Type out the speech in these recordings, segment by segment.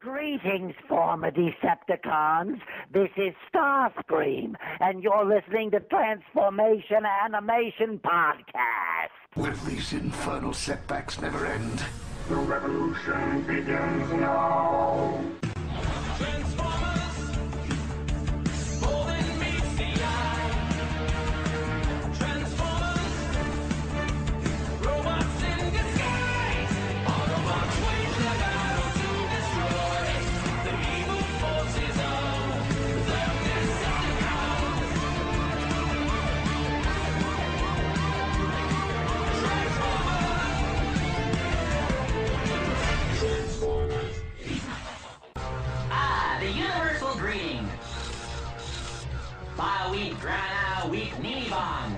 Greetings, former Decepticons. This is Starscream, and you're listening to Transformation Animation Podcast. Will these infernal setbacks never end? The revolution begins now. Transformers, golden meets the eye. Transformers, robots in disguise. Autobots wage the battle to destroy the evil forces of the Decepticons. Transformers. The universal greeting. Bioweed, grana, wheat, knee bong.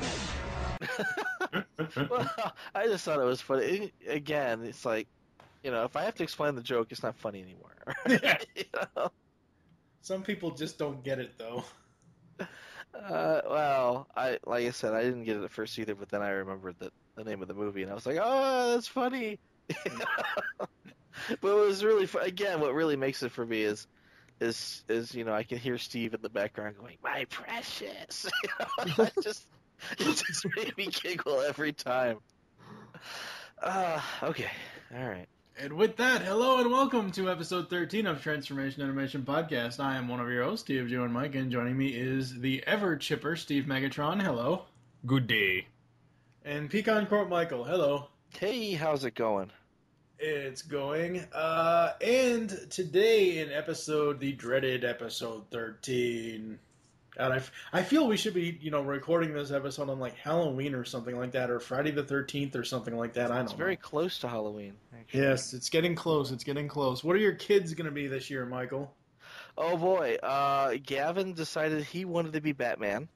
Well, I just thought it was funny. Again, it's like, if I have to explain the joke, it's not funny anymore. You know? Some people just don't get it, though. Like I said, I didn't get it at first either, but then I remembered the name of the movie, and I was like, oh, that's funny. But it was really fun. Again, what really makes it for me is I can hear Steve in the background going, "My precious." It just made me giggle every time. Okay, all right. And with that, hello and welcome to episode 13 of Transformation Animation Podcast. I am one of your hosts, Steve, Joe, and Mike, and joining me is the ever chipper Steve Megatron. Hello. Good day. And Pecan Court Michael. Hello. Hey, how's it going? It's going. And today in the dreaded episode 13. God, I feel we should be, recording this episode on like Halloween or something like that, or Friday the 13th or something like that. I don't know. It's very close to Halloween, actually. Yes, it's getting close. It's getting close. What are your kids going to be this year, Michael? Oh boy, Gavin decided he wanted to be Batman.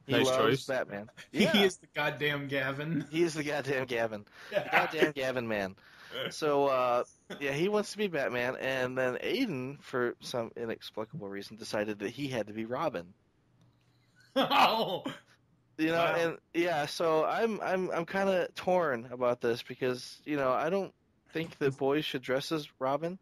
He Nice loves choice. Batman. He Yeah. is the goddamn Gavin. He is the goddamn Gavin. The goddamn Gavin man. So, he wants to be Batman, and then Aiden, for some inexplicable reason, decided that he had to be Robin. Oh! Wow. And yeah, so I'm kind of torn about this because, I don't think that boys should dress as Robin.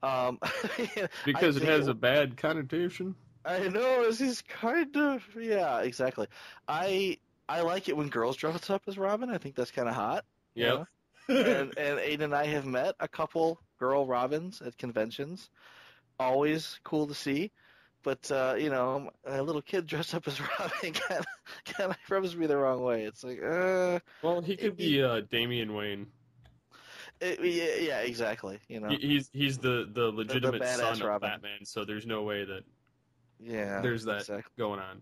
Because it has a bad connotation? I know, he's kind of, yeah, exactly. I like it when girls dress up as Robin. I think that's kind of hot. Yep. And Aiden and I have met a couple girl Robins at conventions. Always cool to see. But, a little kid dressed up as Robin kind of rubs me the wrong way. It's like, Well, he could be Damian Wayne. yeah, exactly. He's the legitimate badass son of Robin. Batman, so there's no way that there's that exactly. going on.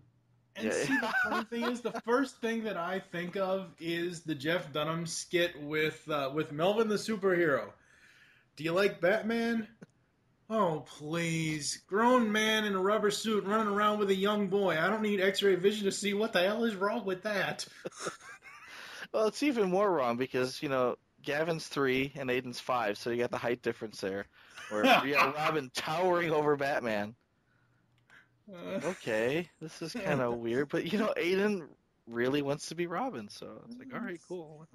And see, the funny thing is, the first thing that I think of is the Jeff Dunham skit with Melvin the Superhero. Do you like Batman? Oh, please. Grown man in a rubber suit running around with a young boy. I don't need x-ray vision to see what the hell is wrong with that. Well, it's even more wrong because, Gavin's 3 and Aiden's 5, so you got the height difference there. Where you got Robin towering over Batman. Okay, this is kind of weird, but Aiden really wants to be Robin, so it's like, all right, cool.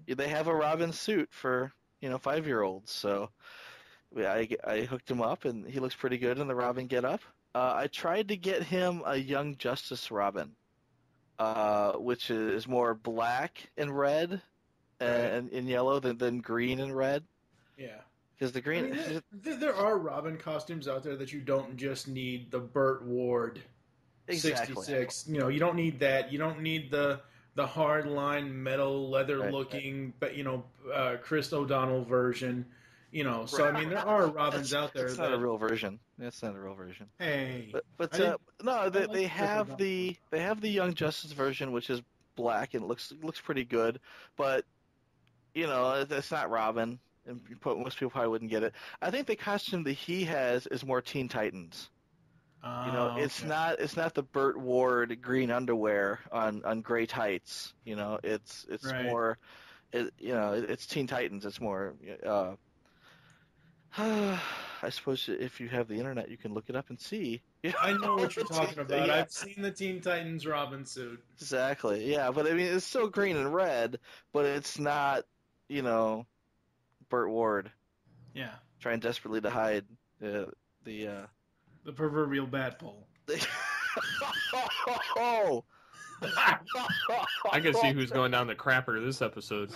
They have a Robin suit for 5-year-olds, so I hooked him up, and he looks pretty good in the Robin getup. I tried to get him a Young Justice Robin, which is more black and red and yellow than green and red. Yeah. Because the green... there are Robin costumes out there that you don't just need the Burt Ward 66. You don't need that. You don't need the hardline metal leather looking, but Chris O'Donnell version. So I mean, there are Robins out there. It's not a real version. That's not a real version. Hey, but no, they have the Young Justice version, which is black and looks pretty good, but it's not Robin. And most people probably wouldn't get it. I think the costume that he has is more Teen Titans. It's not the Burt Ward green underwear on gray tights. It's right. more, it's Teen Titans. It's more. I suppose if you have the internet, you can look it up and see. I know what you're talking about. Yeah. I've seen the Teen Titans Robin suit. Exactly. Yeah, but I mean, it's still green and red, but it's not. Burt Ward. Yeah. trying desperately to hide the proverbial bat pole. Oh. I can see who's going down the crapper this episode.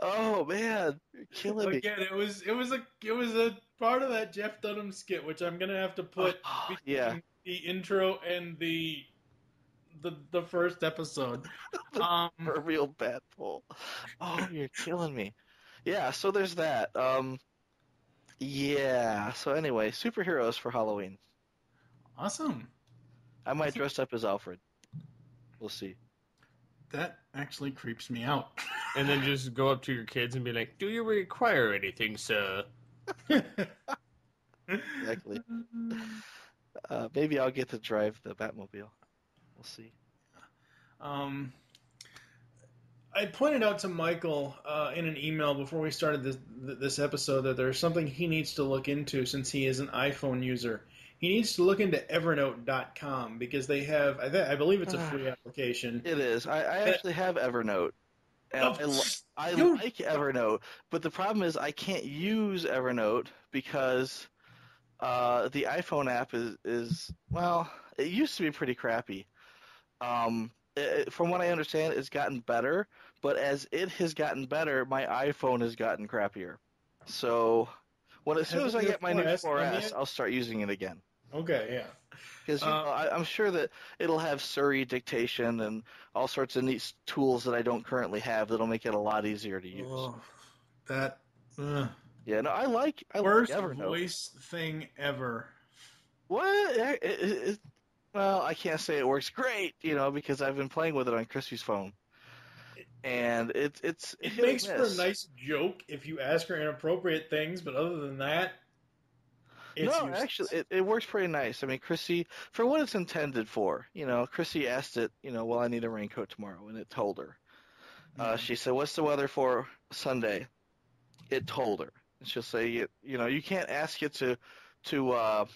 Oh man, you're killing me. Again, it was a part of that Jeff Dunham skit, which I'm gonna have to put between the intro and the first episode. Real bad pull. Oh, you're killing me. Yeah, so there's that. Yeah. So anyway, superheroes for Halloween. Awesome. I might dress up as Alfred. We'll see. That actually creeps me out. And then just go up to your kids and be like, "Do you require anything, sir?" Exactly. Maybe I'll get to drive the Batmobile. We'll see. I pointed out to Michael in an email before we started this episode that there's something he needs to look into since he is an iPhone user. He needs to look into Evernote.com because they have, I believe it's a free application. It is. I actually have Evernote. And I like Evernote, but the problem is I can't use Evernote because the iPhone app is well, it used to be pretty crappy. From what I understand, it's gotten better, but as it has gotten better, my iPhone has gotten crappier. So as soon as I get my new 4S, I'll start using it again. Okay, yeah. Because I'm sure that it'll have Surrey dictation and all sorts of neat tools that I don't currently have that'll make it a lot easier to use. Oh, that. Yeah, no, I like worst Evernote. voice thing ever. What? Well, I can't say it works great, because I've been playing with it on Chrissy's phone, and it makes for a nice joke if you ask her inappropriate things, but other than that, it's useless. Actually, it works pretty nice. I mean, Chrissy, for what it's intended for, Chrissy asked it, well, I need a raincoat tomorrow, and it told her. She said, "What's the weather for Sunday?" It told her, and she'll say, you can't ask it to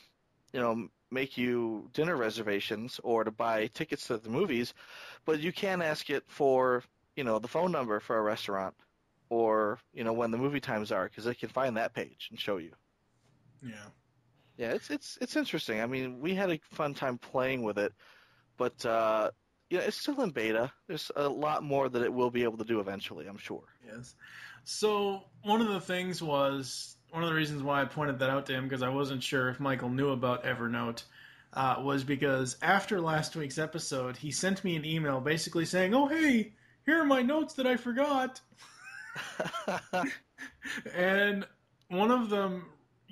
make you dinner reservations or to buy tickets to the movies, but you can ask it for, the phone number for a restaurant or, when the movie times are, because it can find that page and show you. Yeah. Yeah, it's interesting. I mean, we had a fun time playing with it, but, it's still in beta. There's a lot more that it will be able to do eventually, I'm sure. Yes. So one of the reasons why I pointed that out to him, because I wasn't sure if Michael knew about Evernote, was because after last week's episode, he sent me an email basically saying, "Oh, hey, here are my notes that I forgot." And one of them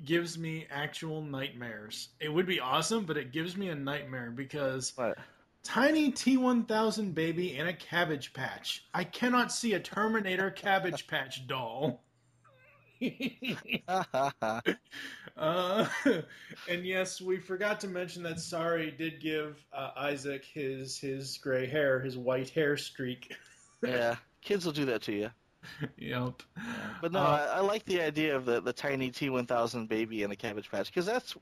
gives me actual nightmares. It would be awesome, but it gives me a nightmare because tiny T-1000 baby in a Cabbage Patch. I cannot see a Terminator Cabbage Patch doll. And yes, we forgot to mention that Sari did give Isaac his gray hair, his white hair streak. Yeah, kids will do that to you. Yep. But no, I like the idea of the tiny T-1000 baby in a Cabbage Patch, because that's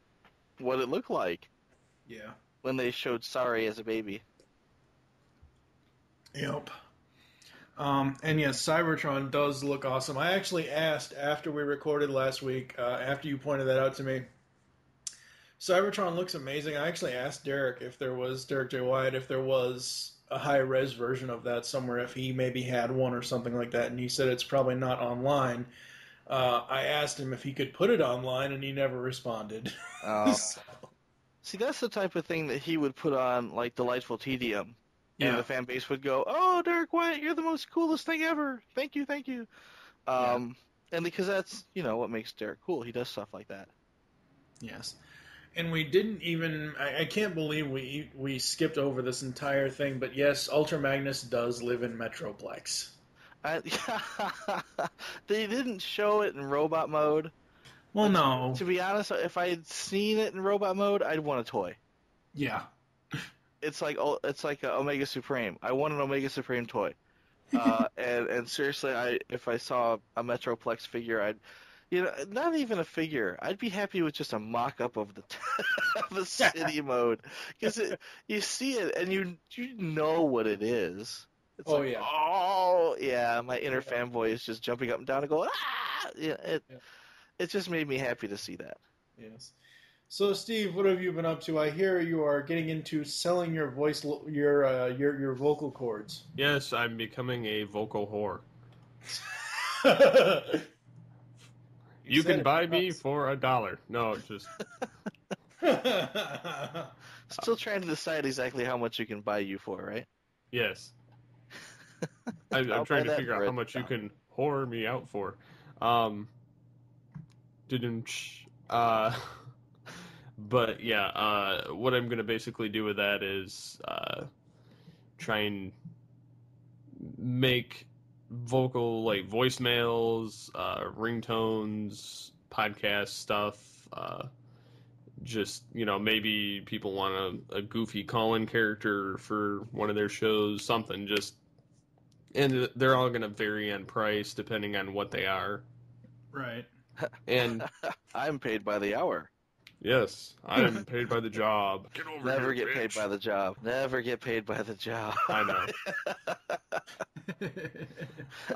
what it looked like. Yeah. When they showed Sari as a baby. Yep. And yes, Cybertron does look awesome. I actually asked after we recorded last week, after you pointed that out to me, Cybertron looks amazing. I actually asked Derek J. Wyatt, if there was a high-res version of that somewhere, if he maybe had one or something like that, and he said it's probably not online. I asked him if he could put it online, and he never responded. So. See, that's the type of thing that he would put on, like, Delightful Tedium. Yeah. And the fan base would go, "Oh, Derek Wyatt, you're the most coolest thing ever. Thank you, thank you." And because that's, what makes Derek cool. He does stuff like that. Yes. And we didn't even... I can't believe we skipped over this entire thing, but yes, Ultra Magnus does live in Metroplex. They didn't show it in robot mode. Well, no. To be honest, if I had seen it in robot mode, I'd want a toy. Yeah. It's like an Omega Supreme. I want an Omega Supreme toy. And seriously, if I saw a Metroplex figure, I'd, not even a figure. I'd be happy with just a mock-up of the city mode, because you see it and you know what it is. It's my inner fanboy is just jumping up and down and going, ah! it just made me happy to see that. Yes. So, Steve, what have you been up to? I hear you are getting into selling your voice, your vocal cords. Yes, I'm becoming a vocal whore. You said can it buy to me us. for $1. No, it's just Still trying to decide exactly how much you can buy you for, right? yes. I'll I'm buy trying to that figure for out how much you $1. can whore me out for. Didn't. But yeah, what I'm gonna basically do with that is try and make vocal like voicemails, ringtones, podcast stuff. Just maybe people want a goofy call-in character for one of their shows, something. And they're all gonna vary on price depending on what they are. Right. And I'm paid by the hour. yes, I'm paid by the job. Get over Never here, get paid bitch. by the job. Never get paid by the job. I know. Paid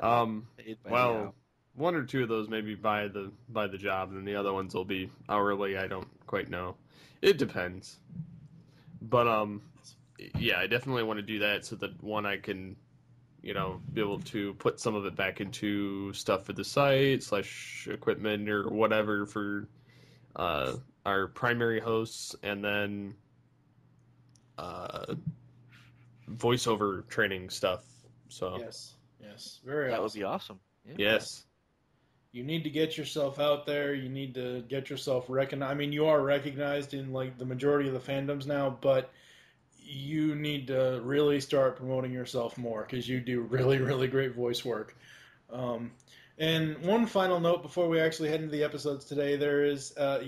by the Well, hour. one or two of those maybe by the job, and the other ones will be hourly. I don't quite know. It depends. But yeah, I definitely want to do that so that one I can, be able to put some of it back into stuff for the site / equipment or whatever for our primary hosts, and then voiceover training stuff. So Yes. Very That awesome. would be awesome. Yeah. yes. You need to get yourself out there. You need to get yourself recognized. I mean, you are recognized in like the majority of the fandoms now, but you need to really start promoting yourself more because you do really, really great voice work. And one final note before we actually head into the episodes today, there is, I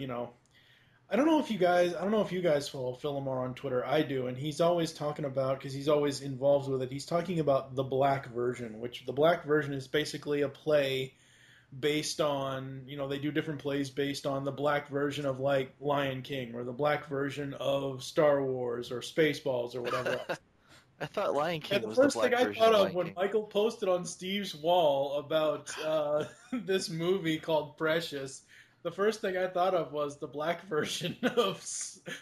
don't know if you guys follow Fillmore on Twitter. I do, and he's always talking about, because he's always involved with it, he's talking about the Black version, which the Black version is basically a play based on, they do different plays based on the Black version of like Lion King or the Black version of Star Wars or Spaceballs or whatever else. I thought Lion King And the was first the black thing I version thought of of Lion when King. Michael posted on Steve's wall about this movie called Precious, the first thing I thought of was the black version of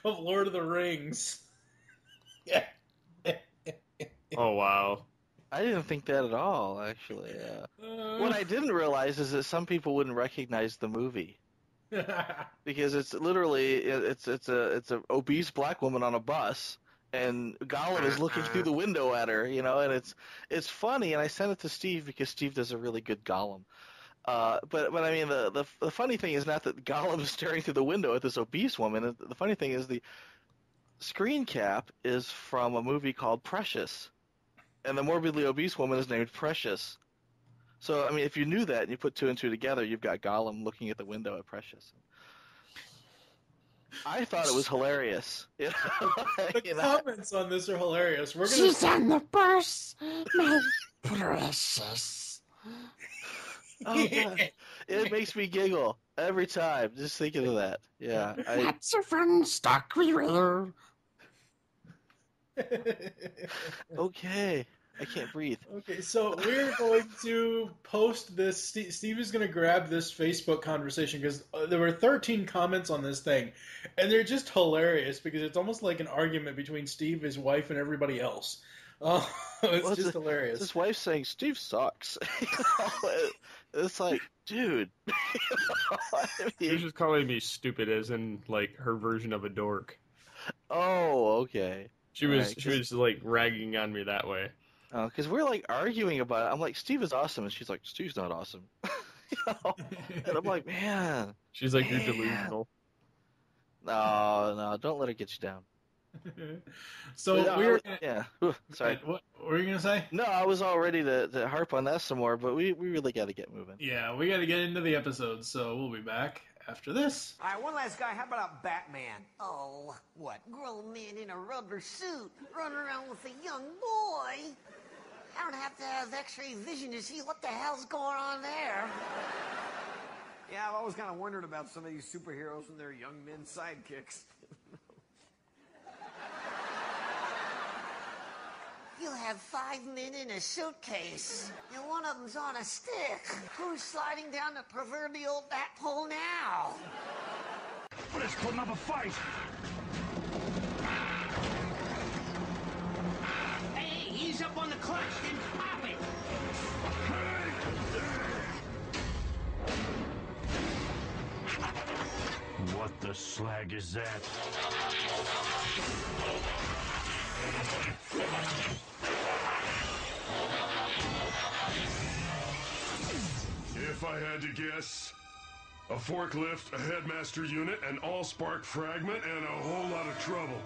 Lord of the Rings. Yeah. Oh wow. I didn't think that at all, actually. What I didn't realize is that some people wouldn't recognize the movie because it's literally it's a obese black woman on a bus, and Gollum is looking through the window at her, and it's funny. And I sent it to Steve because Steve does a really good Gollum. But I mean the funny thing is not that Gollum is staring through the window at this obese woman. The funny thing is the screen cap is from a movie called Precious. And the morbidly obese woman is named Precious. So, I mean, if you knew that and you put two and two together, you've got Gollum looking at the window at Precious. I thought it was hilarious. The comments on this are hilarious. We're gonna She's on the bus, my precious. Oh, God. It makes me giggle every time, just thinking of that. Yeah. That's a fun stock we wear. Okay. I can't breathe. Okay, so we're going to post this. Steve is going to grab this Facebook conversation because there were 13 comments on this thing, and they're just hilarious because it's almost like an argument between Steve, his wife, and everybody else. It's just hilarious. His wife's saying, Steve sucks. It's like, dude. I She mean, was just calling me stupid, as in like her version of a dork. oh, okay. She Right, was like ragging on me that way. Because we're like arguing about it. I'm like, Steve is awesome, and she's like, Steve's not awesome. And I'm like, man, She's like, you're Man. delusional. no, don't let her get you down. So But, we're yeah. Ooh, sorry. What were you going to say? No, I was all ready to harp on that some more, but we really got to get moving. Yeah, we got to get into the episode, so we'll be back after this. All right, one last guy. How about Batman? Oh, what? Grown man in a rubber suit running around with a young boy. I don't have to have x-ray vision to see what the hell's going on there. Yeah, I've always kind of wondered about some of these superheroes and their young men sidekicks. You'll have 5 men in a suitcase, and one of them's on a stick. Who's sliding down the proverbial bat hole now? But it's putting up a fight. Hey, ease up on the clutch, then pop it. What the slag is that? If I had to guess, a forklift, a headmaster unit, an all-spark fragment, and a whole lot of trouble.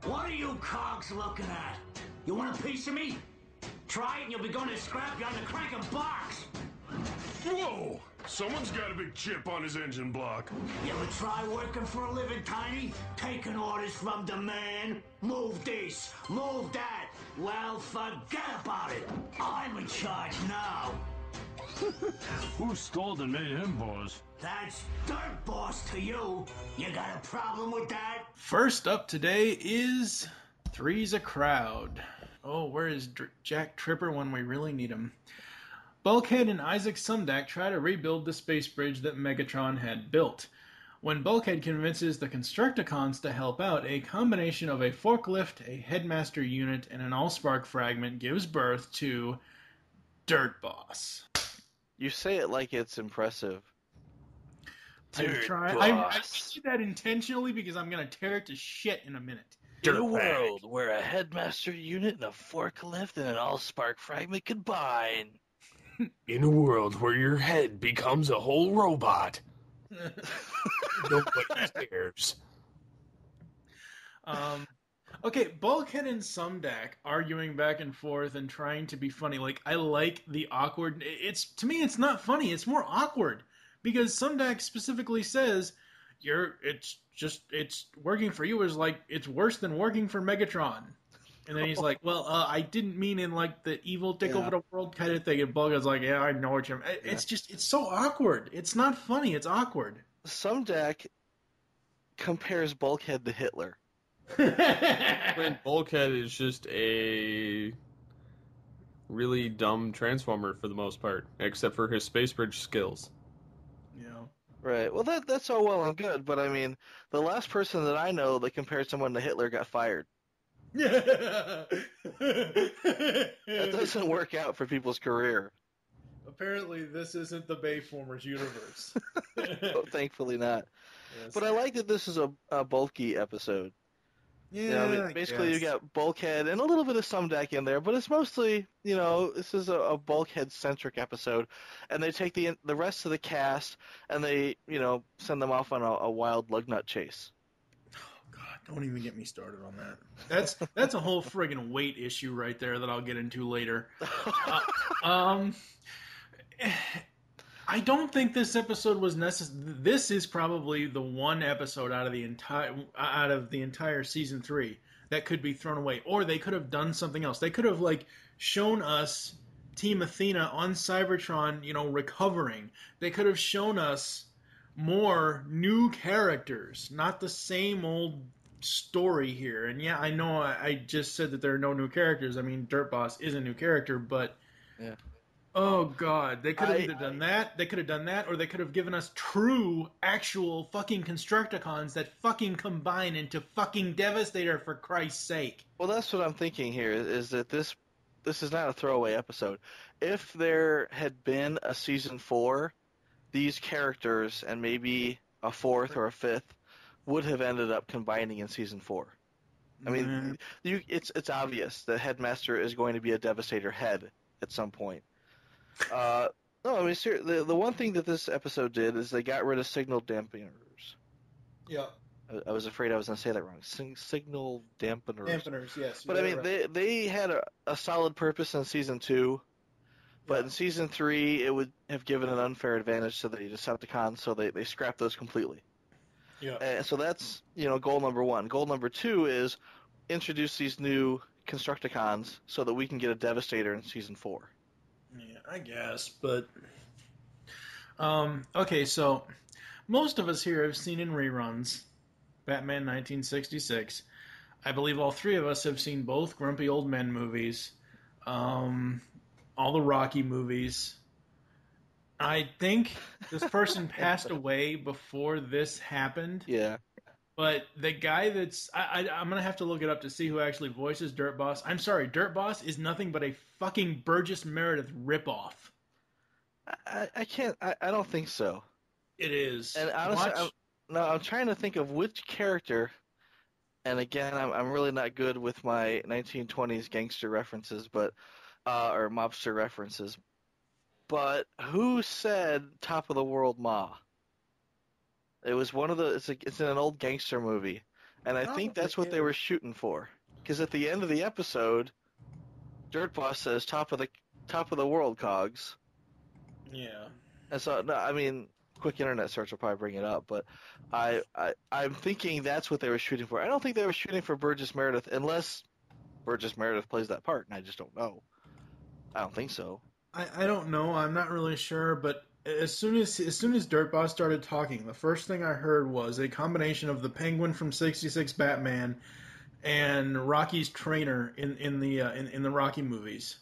What are you cogs looking at? You want a piece of me? Try it and you'll be going to scrapyard to crank a box. Whoa! Someone's got a big chip on his engine block. You ever try working for a living, Tiny? Taking orders from the man? Move this, move that. Well, forget about it. I'm in charge now. Who stole and made him boss? That's dirt boss to you. You got a problem with that? First up today is Three's a Crowd. Oh, where is Jack Tripper when we really need him? Bulkhead and Isaac Sumdac try to rebuild the space bridge that Megatron had built. When Bulkhead convinces the Constructicons to help out, a combination of a forklift, a headmaster unit, and an all-spark fragment gives birth to Dirt Boss. You say it like it's impressive. I did that intentionally because I'm going to tear it to shit in a minute. In a world where a headmaster unit and a forklift and an all-spark fragment combine. In a world where your head becomes a whole robot. Nobody cares. Okay, Bulkhead and Sumdac arguing back and forth and trying to be funny. Like, I like the awkward... To me, it's not funny. It's more awkward. Because Sumdac specifically says, it's working for you is like, it's worse than working for Megatron. And then he's like, well, I didn't mean in like the evil take over the world kind of thing. And Bulkhead's like, yeah, I know what you mean. It's so awkward. It's not funny. It's awkward. Sumdac compares Bulkhead to Hitler. When Bulkhead is just a really dumb Transformer for the most part, except for his space bridge skills. Yeah. Right. Well, that's all well and good, but I mean, the last person that I know that compared someone to Hitler got fired. That doesn't work out for people's career. Apparently, this isn't the Bayformers universe. Oh, thankfully not. Yes. But I like that this is a bulky episode. Yeah, basically you got Bulkhead and a little bit of Sumdac in there, but it's mostly, this is a Bulkhead-centric episode, and they take the rest of the cast and they, send them off on a wild lugnut chase. Don't even get me started on that. That's a whole friggin' weight issue right there that I'll get into later. I don't think this episode was necessary. This is probably the one episode out of the entire season 3 that could be thrown away, or they could have done something else. They could have shown us Team Athena on Cybertron, recovering. They could have shown us more new characters, not the same old story here. And yeah, I know I just said that there are no new characters. I mean, Dirt Boss is a new character, but yeah. Oh god, they could have either done that, they could have done that, or they could have given us true, actual fucking Constructicons that fucking combine into fucking Devastator, for Christ's sake. Well, that's what I'm thinking here, is that this is not a throwaway episode. If there had been a season 4, these characters, and maybe a 4th or a 5th, would have ended up combining in season 4. I mean, it's obvious that Headmaster is going to be a Devastator head at some point. No, I mean, seriously, the one thing that this episode did is they got rid of signal dampeners. Yeah. I was afraid I was going to say that wrong. Signal dampeners. Dampeners, yes. But I mean, they had a solid purpose in season 2, but in season 3, it would have given an unfair advantage to the Decepticons, so they scrapped those completely. Yeah. So that's, goal number 1. Goal number 2 is introduce these new Constructicons so that we can get a Devastator in season 4. Yeah, I guess, but... okay, so most of us here have seen in reruns Batman 1966. I believe all three of us have seen both Grumpy Old Men movies, all the Rocky movies. I think this person passed away before this happened. Yeah. But the guy that's... I'm going to have to look it up to see who actually voices Dirt Boss. I'm sorry, Dirt Boss is nothing but a fucking Burgess Meredith ripoff. I can't... I don't think so. It is. And honestly, I'm trying to think of which character... And again, I'm really not good with my 1920s gangster references, but or mobster references. But who said "Top of the World, Ma"? It was one of the. It's in an old gangster movie, and I think that's what they were shooting for. Because at the end of the episode, Dirt Boss says "Top of the world, Cogs." Yeah. And so, no, I mean, quick internet search will probably bring it up, but I'm thinking that's what they were shooting for. I don't think they were shooting for Burgess Meredith, unless Burgess Meredith plays that part, and I just don't know. I don't think so. I don't know. I'm not really sure, but as soon as Dirt Boss started talking, the first thing I heard was a combination of the Penguin from '66 Batman and Rocky's trainer in the Rocky movies,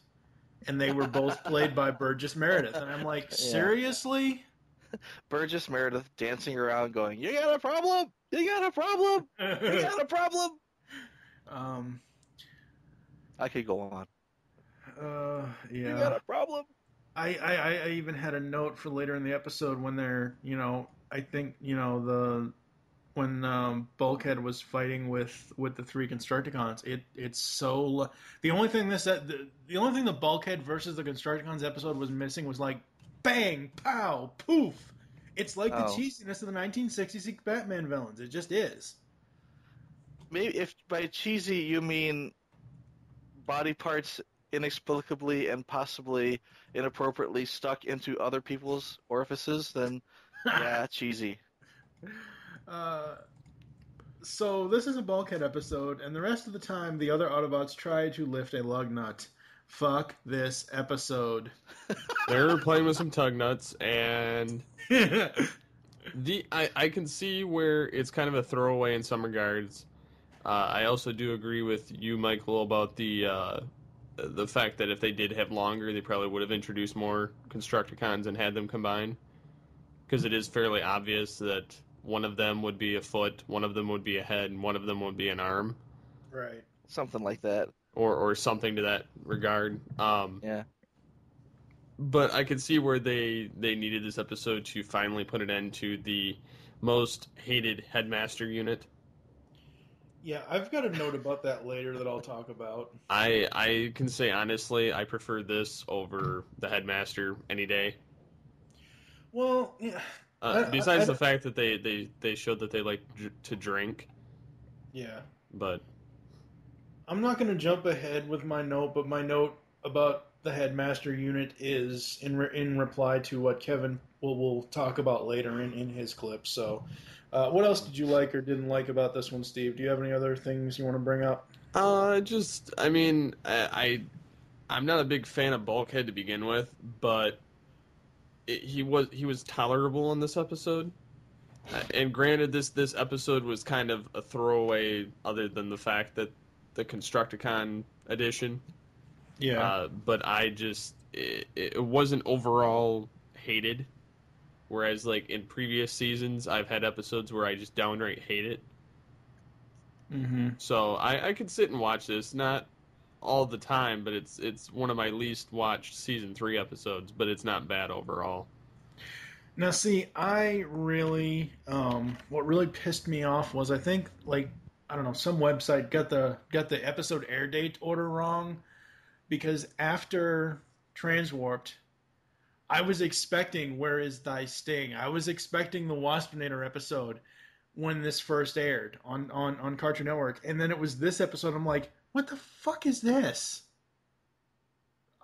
and they were both played by Burgess Meredith. And I'm like, seriously? Burgess Meredith dancing around, going, "You got a problem? You got a problem? You got a problem?" I could go on. Yeah. You got a problem? I even had a note for later in the episode when they're, I think, when Bulkhead was fighting with the three Constructicons, it's so the only thing the Bulkhead versus the Constructicons episode was missing was like bang, pow, poof. It's like the cheesiness of the 1966 Batman villains. It just is. Maybe if by cheesy you mean body parts inexplicably and possibly inappropriately stuck into other people's orifices, then yeah, cheesy. So this is a Bulkhead episode, and the rest of the time the other Autobots try to lift a lug nut. Fuck this episode. They're playing with some tug nuts, and I can see where it's kind of a throwaway in some regards. I also do agree with you, Michael, about the fact that if they did have longer, they probably would have introduced more Constructicons and had them combine. Because it is fairly obvious that one of them would be a foot, one of them would be a head, and one of them would be an arm. Right. Something like that. Or something to that regard. Yeah. But I could see where they needed this episode to finally put an end to the most hated Headmaster unit. Yeah, I've got a note about that later that I'll talk about. I can say honestly, I prefer this over the Headmaster any day. Well, yeah. Besides the fact that they showed that they like to drink. Yeah. But I'm not going to jump ahead with my note, but my note about the Headmaster unit is in reply to what Kevin will talk about later in his clip. So, what else did you like or didn't like about this one, Steve? Do you have any other things you want to bring up? I'm not a big fan of Bulkhead to begin with, but he was tolerable in this episode. And granted, this episode was kind of a throwaway, other than the fact that the Constructicon edition. Yeah. But it wasn't overall hated. Whereas, like, in previous seasons, I've had episodes where I just downright hate it. Mm-hmm. So I could sit and watch this, not all the time, but it's one of my least watched season 3 episodes, but it's not bad overall. Now, see, I really, what really pissed me off was I think, like, I don't know, some website got the episode air date order wrong, because after Transwarped, I was expecting Where Is Thy Sting? I was expecting the Waspinator episode when this first aired on Cartoon Network, and then it was this episode. I'm like, what the fuck is this?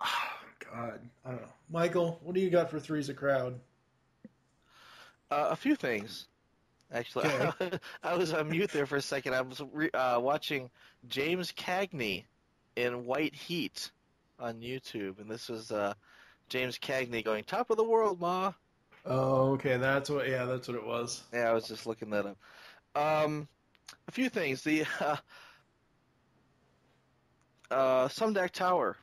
Oh, God. I don't know. Michael, what do you got for Three's a Crowd? A few things, actually. Okay. I was on mute there for a second. I was watching James Cagney in White Heat on YouTube, and this was James Cagney going, "Top of the world, Ma." Oh, okay, that's what it was. Yeah, I was just looking that up. A few things. Sumdac Tower.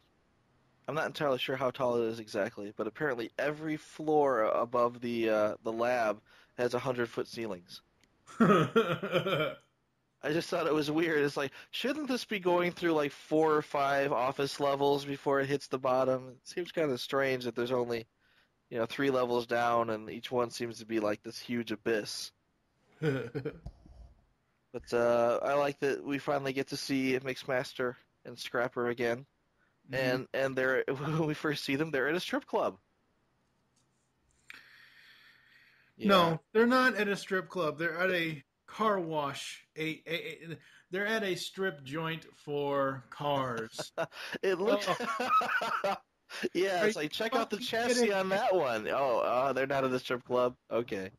I'm not entirely sure how tall it is exactly, but apparently every floor above the lab has 100-foot ceilings. I just thought it was weird. It's like, shouldn't this be going through like 4 or 5 office levels before it hits the bottom? It seems kind of strange that there's only, 3 levels down, and each one seems to be like this huge abyss. But I like that we finally get to see Mixmaster and Scrapper again. And they're when we first see them, they're at a strip club. Yeah. No, they're not at a strip club. They're at a car wash. They're at a strip joint for cars. It looks. Yeah, it's like, check out the chassis on that one. Oh, they're not at the strip club. Okay.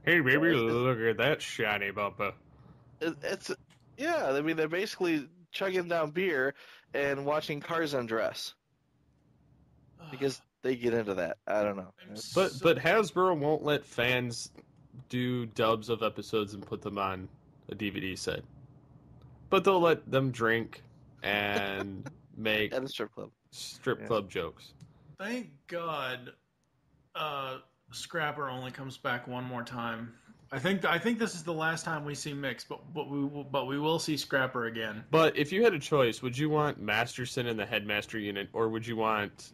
Hey, baby, look at that shiny bumper. It's yeah. I mean, they're basically chugging down beer and watching cars undress because they get into that. I don't know. But Hasbro won't let fans do dubs of episodes and put them on a DVD set. But they'll let them drink and make at a strip club jokes. Thank God, Scrapper only comes back one more time. I think this is the last time we see Mix, but we will see Scrapper again. But if you had a choice, would you want Masterson in the Headmaster unit, or would you want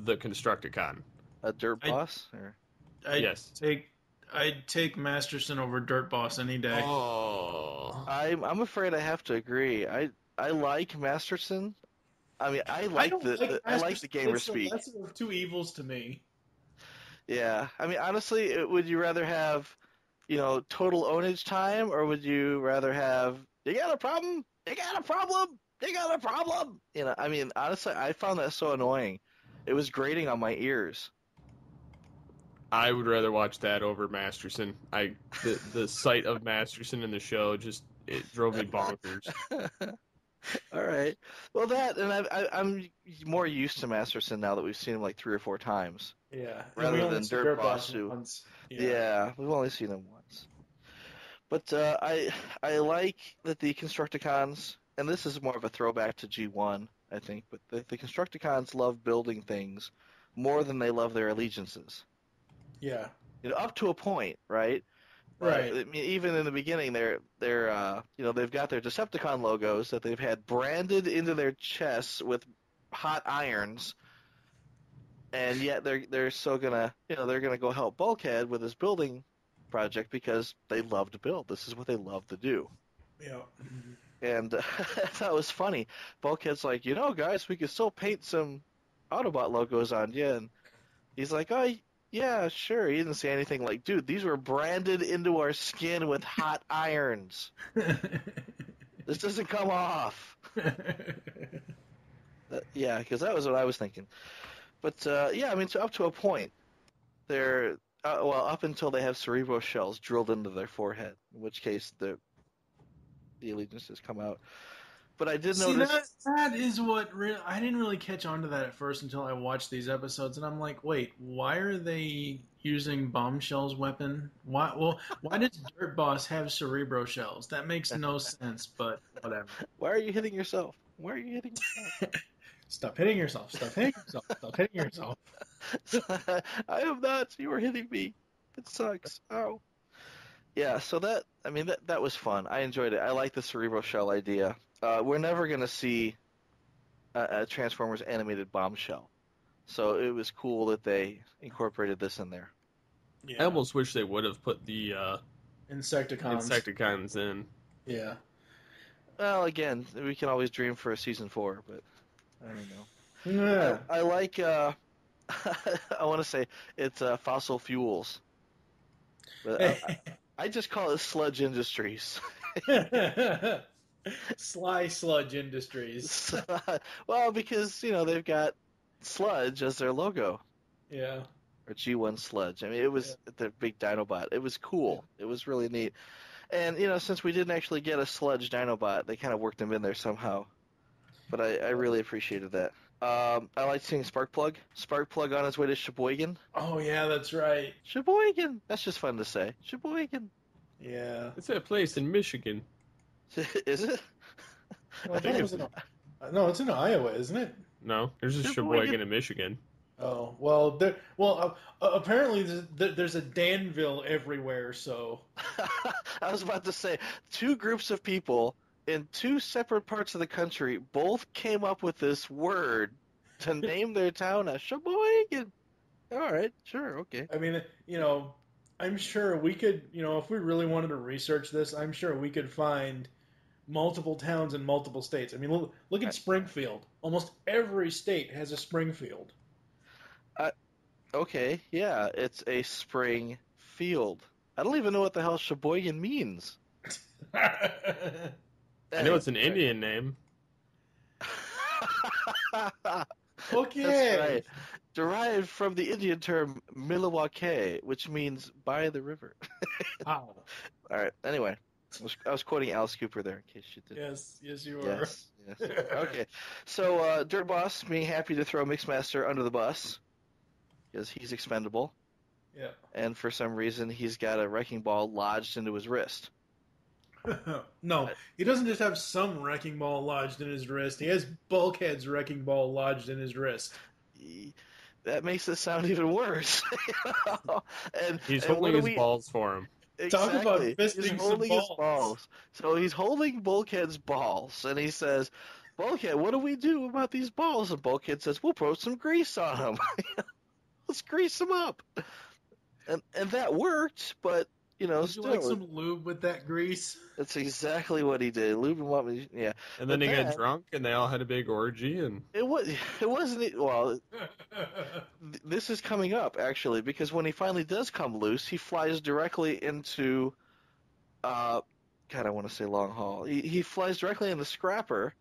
the Constructicon? A Dirt Boss? Yes. I'd take Masterson over Dirt Boss any day. Oh, I'm afraid I have to agree. I like Masterson. I mean, I like the gamer speak. That's two evils to me. Yeah, I mean, honestly, would you rather have, total ownage time, or would you rather have, you got a problem? You got a problem? You got a problem? I mean, honestly, I found that so annoying. It was grating on my ears. I would rather watch that over Masterson. The sight of Masterson in the show it drove me bonkers. All right. Well, I'm more used to Masterson now that we've seen him like 3 or 4 times. Yeah. Rather than Dirt Boss. Yeah, we've only seen him once. But I like that the Constructicons, and this is more of a throwback to G1, I think, but the Constructicons love building things more than they love their allegiances. Yeah. Up to a point, right? Right. I mean, even in the beginning, they've got their Decepticon logos that they've had branded into their chests with hot irons, and yet they're still gonna go help Bulkhead with his building project because they love to build. This is what they love to do. Yeah. And I thought it was funny. Bulkhead's like, guys, we could still paint some Autobot logos on you, and he's like, oh. Yeah, sure. He didn't say anything like, dude, these were branded into our skin with hot irons. This doesn't come off. Yeah, because that was what I was thinking. But, yeah, I mean, up to a point. They're, up until they have Cerebro shells drilled into their forehead, in which case the allegiances come out. But I did notice that is what I didn't really catch on to that at first until I watched these episodes, and I'm like, wait, why are they using Bombshell's weapon? Why does Dirt Boss have Cerebro shells? That makes no sense, but whatever. Why are you hitting yourself? Stop hitting yourself. Stop hitting yourself. Stop hitting yourself. I am not. You are hitting me. It sucks. Ow. Yeah, so that was fun. I enjoyed it. I like the Cerebro shell idea. We're never going to see a Transformers animated Bombshell. So it was cool that they incorporated this in there. Yeah. I almost wish they would have put the Insecticons in. Yeah. Well, again, we can always dream for a season 4, but I don't know. Yeah. I like, I want to say it's Fossil Fuels. But I just call it Sludge Industries. Sly Sludge Industries. Well, because, they've got Sludge as their logo. Yeah. Or G1 Sludge. I mean, it was the big Dinobot. It was cool. It was really neat. And, since we didn't actually get a Sludge Dinobot, they kind of worked him in there somehow. But I really appreciated that. I like seeing Sparkplug. Sparkplug on his way to Sheboygan. Oh, yeah, that's right. Sheboygan. That's just fun to say. Sheboygan. Yeah. It's that place in Michigan. Is it? Well, No, it's in Iowa, isn't it? No, there's a Sheboygan in Michigan. Oh well, apparently there's a Danville everywhere. So I was about to say, two groups of people in two separate parts of the country both came up with this word to name their town as Sheboygan. All right, sure, okay. I mean, I'm sure we could, if we really wanted to research this, I'm sure we could find multiple towns in multiple states. I mean, look at Springfield. Almost every state has a Springfield. Okay, yeah, it's a spring field. I don't even know what the hell Sheboygan means. I know it's an Indian name. Okay. That's right. Derived from the Indian term Milwaukee, which means by the river. Wow. All right, anyway. I was quoting Alice Cooper there, in case you didn't. Yes, you are. Yes. Okay. So, Dirt Boss being happy to throw Mixmaster under the bus, because he's expendable. Yeah. And for some reason, he's got a wrecking ball lodged into his wrist. No, he doesn't just have some wrecking ball lodged in his wrist. He has Bulkhead's wrecking ball lodged in his wrist. That makes it sound even worse. And he's holding his balls for him. Exactly. Talk about fisting he's holding his balls. So he's holding Bulkhead's balls, and he says, "Bulkhead, what do we do about these balls?" And Bulkhead says, "We'll put some grease on them. Let's grease them up." And that worked, but Would still, you like some lube with that grease? That's exactly what he did. Lube him up, yeah. And then But they got drunk, and they all had a big orgy, and It wasn't. Well, this is coming up actually, because when he finally does come loose, he flies directly into, God, I want to say Long Haul. He flies directly into Scrapper,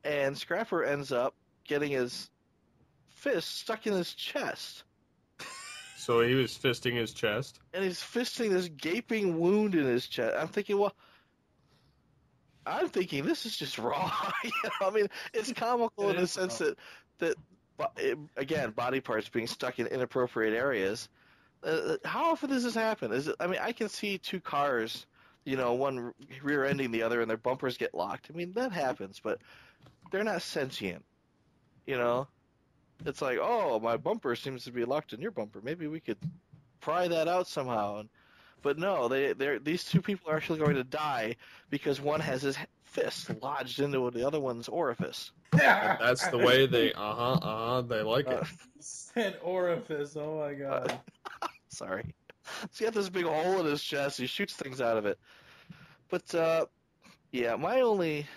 and Scrapper ends up getting his fist stuck in his chest. so he was fisting his chest. And he's fisting this gaping wound in his chest. I'm thinking, this is just wrong. I mean, it's comical in the sense that again, body parts being stuck in inappropriate areas. How often does this happen? I can see two cars, one rear-ending the other, and their bumpers get locked. I mean, that happens, but they're not sentient. It's like, oh, my bumper seems to be locked in your bumper. Maybe we could pry that out somehow. But no, these two people are actually going to die because one has his fist lodged into the other one's orifice. And that's the way they like it. An orifice, oh my god. Sorry. So he got this big hole in his chest. He shoots things out of it. But yeah, my only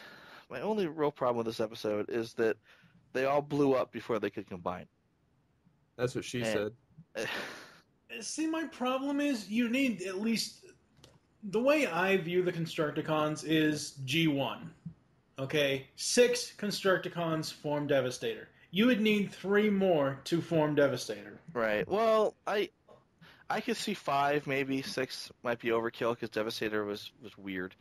real problem with this episode is that they all blew up before they could combine. That's what she said. See, my problem is you need at least... The way I view the Constructicons is G1. Okay? 6 Constructicons form Devastator. You would need 3 more to form Devastator. Right. Well, I could see 5, maybe 6 might be overkill because Devastator was weird.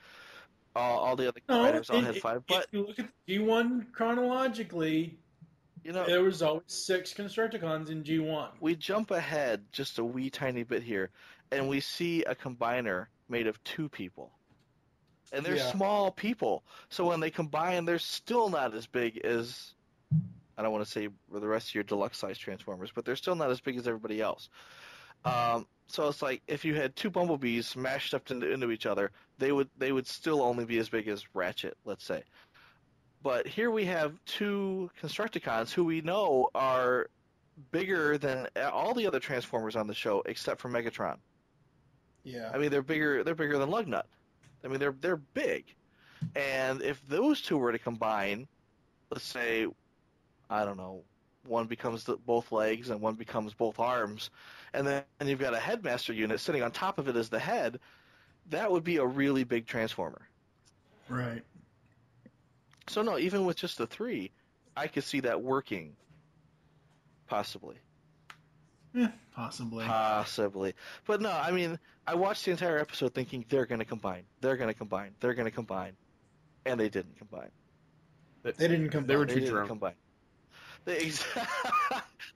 All the other combiners all had 5. But if you look at G1 chronologically... there was always 6 Constructicons in G1. We jump ahead just a wee tiny bit here, and we see a combiner made of 2 people. And they're small people. So when they combine, they're still not as big as, I don't want to say the rest of your deluxe size Transformers, but they're still not as big as everybody else. So it's like if you had 2 Bumblebees smashed up into each other, they would still only be as big as Ratchet, let's say. But here we have 2 Constructicons who we know are bigger than all the other Transformers on the show, except for Megatron. Yeah. I mean, they're bigger than Lugnut. I mean, they're big. And if those 2 were to combine, let's say, I don't know, one becomes both legs and one becomes both arms, and then you've got a Headmaster unit sitting on top of it as the head, that would be a really big Transformer. Right. So no, even with just the 3, I could see that working. Possibly. Possibly. Possibly. But no, I mean, I watched the entire episode thinking they're going to combine. They're going to combine. They're going to combine. And they didn't combine. They didn't combine. They were too drunk. Combine.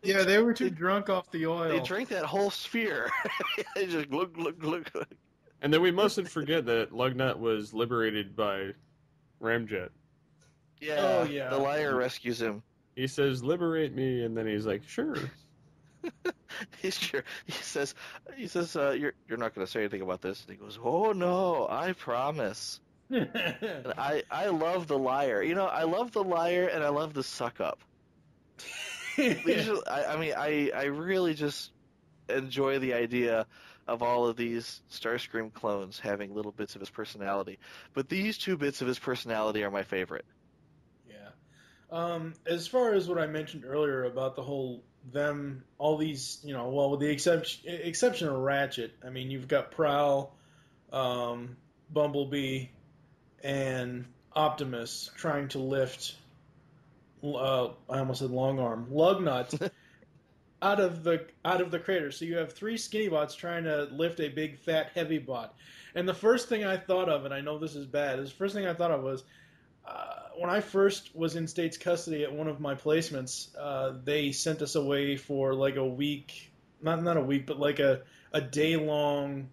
Yeah, they were too drunk off the oil. They drank that whole sphere. They just look. And then we mustn't forget that Lugnut was liberated by Ramjet. Yeah, Oh, yeah. the liar rescues him. He says, "Liberate me," and then he's like, "Sure." He's sure. He says, you're not going to say anything about this. And he goes, "Oh no, I promise." And I love the liar. You know, I love the liar and I love the suck up. I really just enjoy the idea of all of these Starscream clones having little bits of his personality. But these 2 bits of his personality are my favorite. Yeah. As far as what I mentioned earlier about the whole all these, with the exception of Ratchet, I mean, you've got Prowl, Bumblebee, and Optimus trying to lift, I almost said Long Arm, Lugnut out of the crater. So you have 3 skinny bots trying to lift a big, fat, heavy bot. And the first thing I thought of, and I know this is bad, the first thing I thought of was, when I first was in state's custody at one of my placements, they sent us away for like a week, not a week, but like a day-long,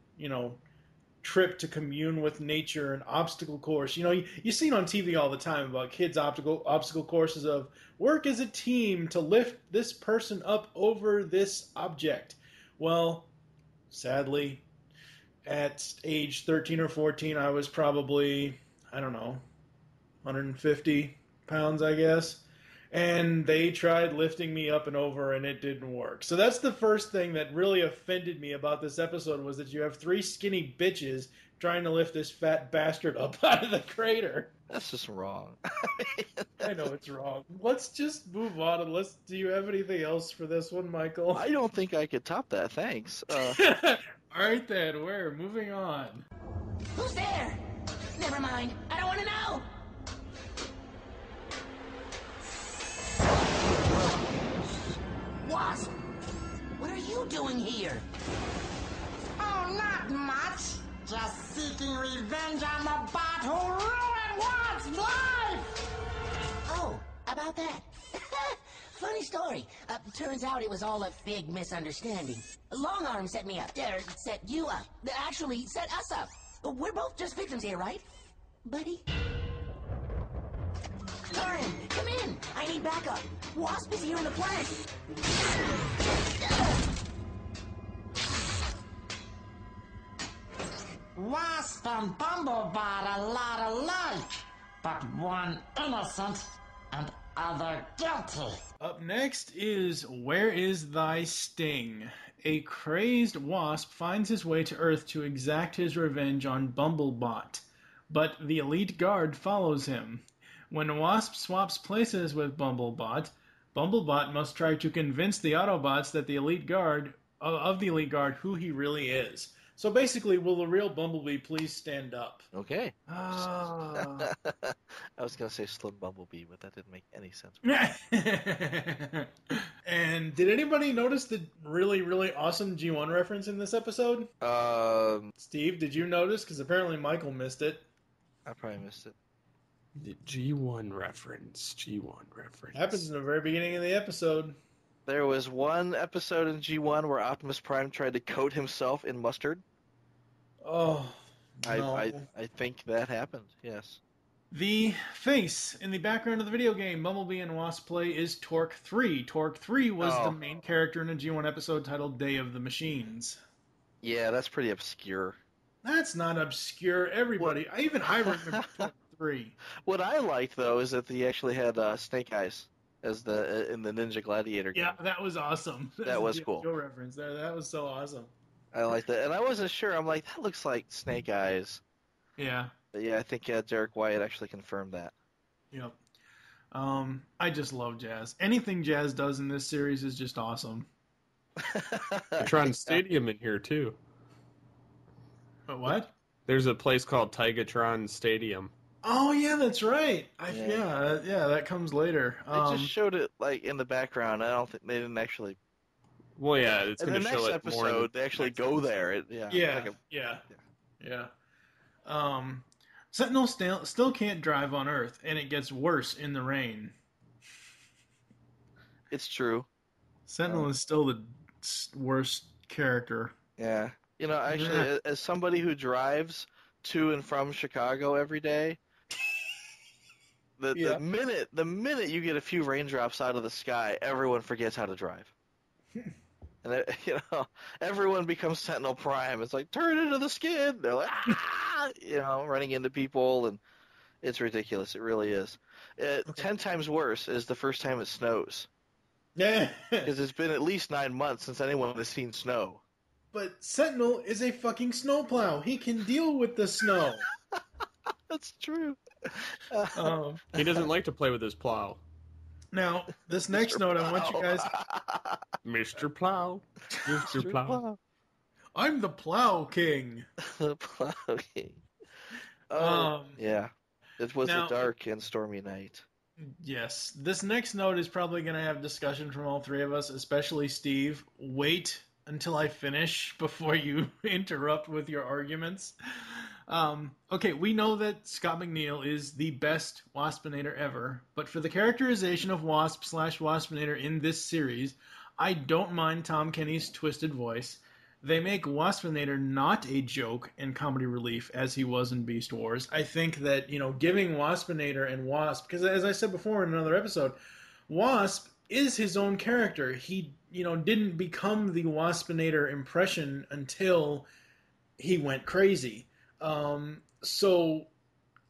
trip to commune with nature and obstacle course. You see it on TV all the time about kids' obstacle courses of work as a team to lift this person up over this object. Well, sadly, at age 13 or 14, I was probably, I don't know, 150 pounds, I guess. And they tried lifting me up and over, and it didn't work. So that's the first thing that really offended me about this episode, was that you have 3 skinny bitches trying to lift this fat bastard up out of the crater. That's just wrong. I know it's wrong. Let's just move on, and do you have anything else for this one, Michael? I don't think I could top that, thanks. All right, then, we're moving on. Who's there? Never mind. I don't want to know. Wasp, what are you doing here? Oh, not much. Just seeking revenge on the bot who ruined Watt's life! Oh, about that. Funny story. Turns out it was all a big misunderstanding. Longarm set me up. Set you up. Actually, set us up. We're both just victims here, right, buddy? Turin, come in. I need backup. Wasp is here in the plant. Wasp and Bumblebot a lot alike, but one innocent and other guilty. Up next is Where Is Thy Sting? A crazed Wasp finds his way to Earth to exact his revenge on Bumblebot, but the elite guard follows him. When Wasp swaps places with Bumblebot, Bumblebot must try to convince the Autobots that the elite guard who he really is. So basically, will the real Bumblebee please stand up? Okay. Ah. I was going to say Slim Bumblebee, but that didn't make any sense. And did anybody notice the really, really awesome G1 reference in this episode? Steve, did you notice? Because apparently Michael missed it. I probably missed it. The G1 reference. Happens in the very beginning of the episode. There was one episode in G1 where Optimus Prime tried to coat himself in mustard. Oh, no. I think that happened, yes. The face in the background of the video game Bumblebee and Wasp play is Torque 3. Torque 3 was the main character in a G1 episode titled Day of the Machines. Yeah, that's pretty obscure. That's not obscure. Everybody, I remember Torque 3. What I liked, though, is that they actually had Snake Eyes as in the Ninja Gladiator game. Yeah, that was awesome. That was cool. Joe reference there. That was so awesome. I liked that. And I wasn't sure. I'm like, that looks like Snake Eyes. Yeah. But yeah, I think Derek Wyatt actually confirmed that. Yep. I just love Jazz. Anything Jazz does in this series is just awesome. Tigatron Stadium in here, too. But what? There's a place called Tigatron Stadium. Oh yeah, that's right. Yeah, that comes later. They just showed it like in the background. I don't think they didn't actually. Well, yeah, it's going to show it episode, more. In the next episode, they actually go there. Yeah. Sentinel still can't drive on Earth, and it gets worse in the rain. It's true. Sentinel is still the worst character. Yeah. You know, actually, as somebody who drives to and from Chicago every day, The minute you get a few raindrops out of the sky, everyone forgets how to drive. And everyone becomes Sentinel Prime. It's like, turn into the skid. They're like, running into people, and it's ridiculous. It really is. 10 times worse is the first time it snows. Yeah. Because it's been at least 9 months since anyone has seen snow. But Sentinel is a fucking snowplow. He can deal with the snow. That's true. He doesn't like to play with his plow. Now, this next note, I want you guys... Mr. Plow. Mr. Plow. I'm the Plow King. The Plow King. Yeah. It was a dark and stormy night. Yes. This next note is probably going to have discussion from all three of us, especially Steve. Wait until I finish before you interrupt with your arguments. Okay, we know that Scott McNeil is the best Waspinator ever, but for the characterization of Wasp/Waspinator in this series, I don't mind Tom Kenny's twisted voice. They make Waspinator not a joke and comedy relief as he was in Beast Wars. I think that, giving Waspinator and Wasp, because as I said before in another episode, Wasp is his own character. He, didn't become the Waspinator impression until he went crazy. So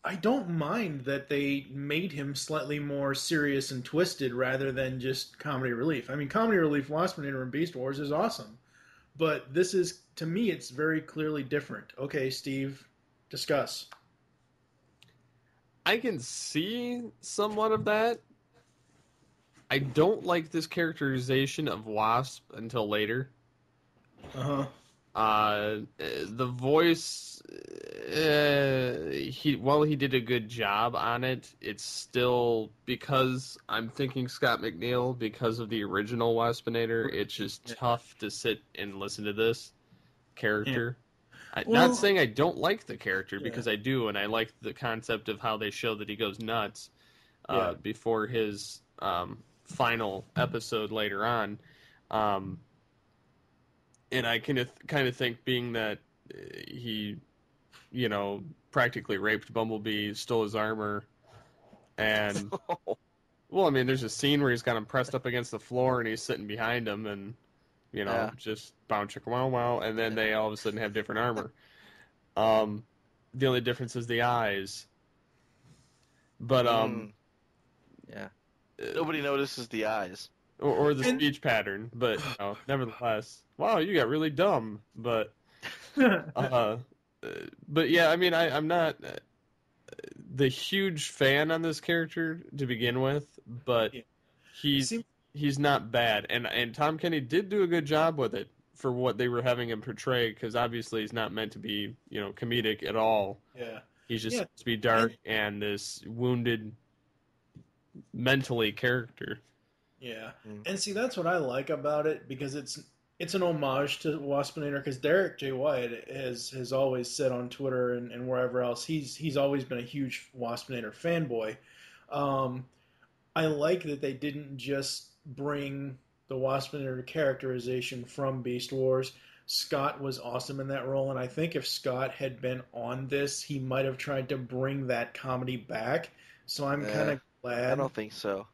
I don't mind that they made him slightly more serious and twisted rather than just comedy relief. I mean, comedy relief Waspinator in Beast Wars is awesome. But this is, to me, it's very clearly different. Okay, Steve, discuss. I can see somewhat of that. I don't like this characterization of Wasp until later. Uh-huh. The voice, while he did a good job on it, it's still, because I'm thinking Scott McNeil, because of the original Waspinator, it's just tough to sit and listen to this character. Yeah. Not saying I don't like the character, because I do, and I like the concept of how they show that he goes nuts before his final episode later on. And I kind of think, being that he, practically raped Bumblebee, stole his armor, and well, I mean, there's a scene where he's got him pressed up against the floor, and he's sitting behind him, and just bow chicka wow wow, and then they all of a sudden have different armor. The only difference is the eyes, but nobody notices the eyes. Or the speech pattern, but nevertheless, wow, you got really dumb. But, but yeah, I mean, I'm not the huge fan on this character to begin with, but he's not bad, and Tom Kenny did do a good job with it for what they were having him portray, because obviously he's not meant to be comedic at all. Yeah, he's just supposed to be dark and this wounded mentally character. Yeah, and see, that's what I like about it, because it's an homage to Waspinator, because Derek J. White has always said on Twitter and wherever else, he's always been a huge Waspinator fanboy. I like that they didn't just bring the Waspinator characterization from Beast Wars. Scott was awesome in that role, and I think if Scott had been on this, he might have tried to bring that comedy back, so I'm kind of glad. I don't think so.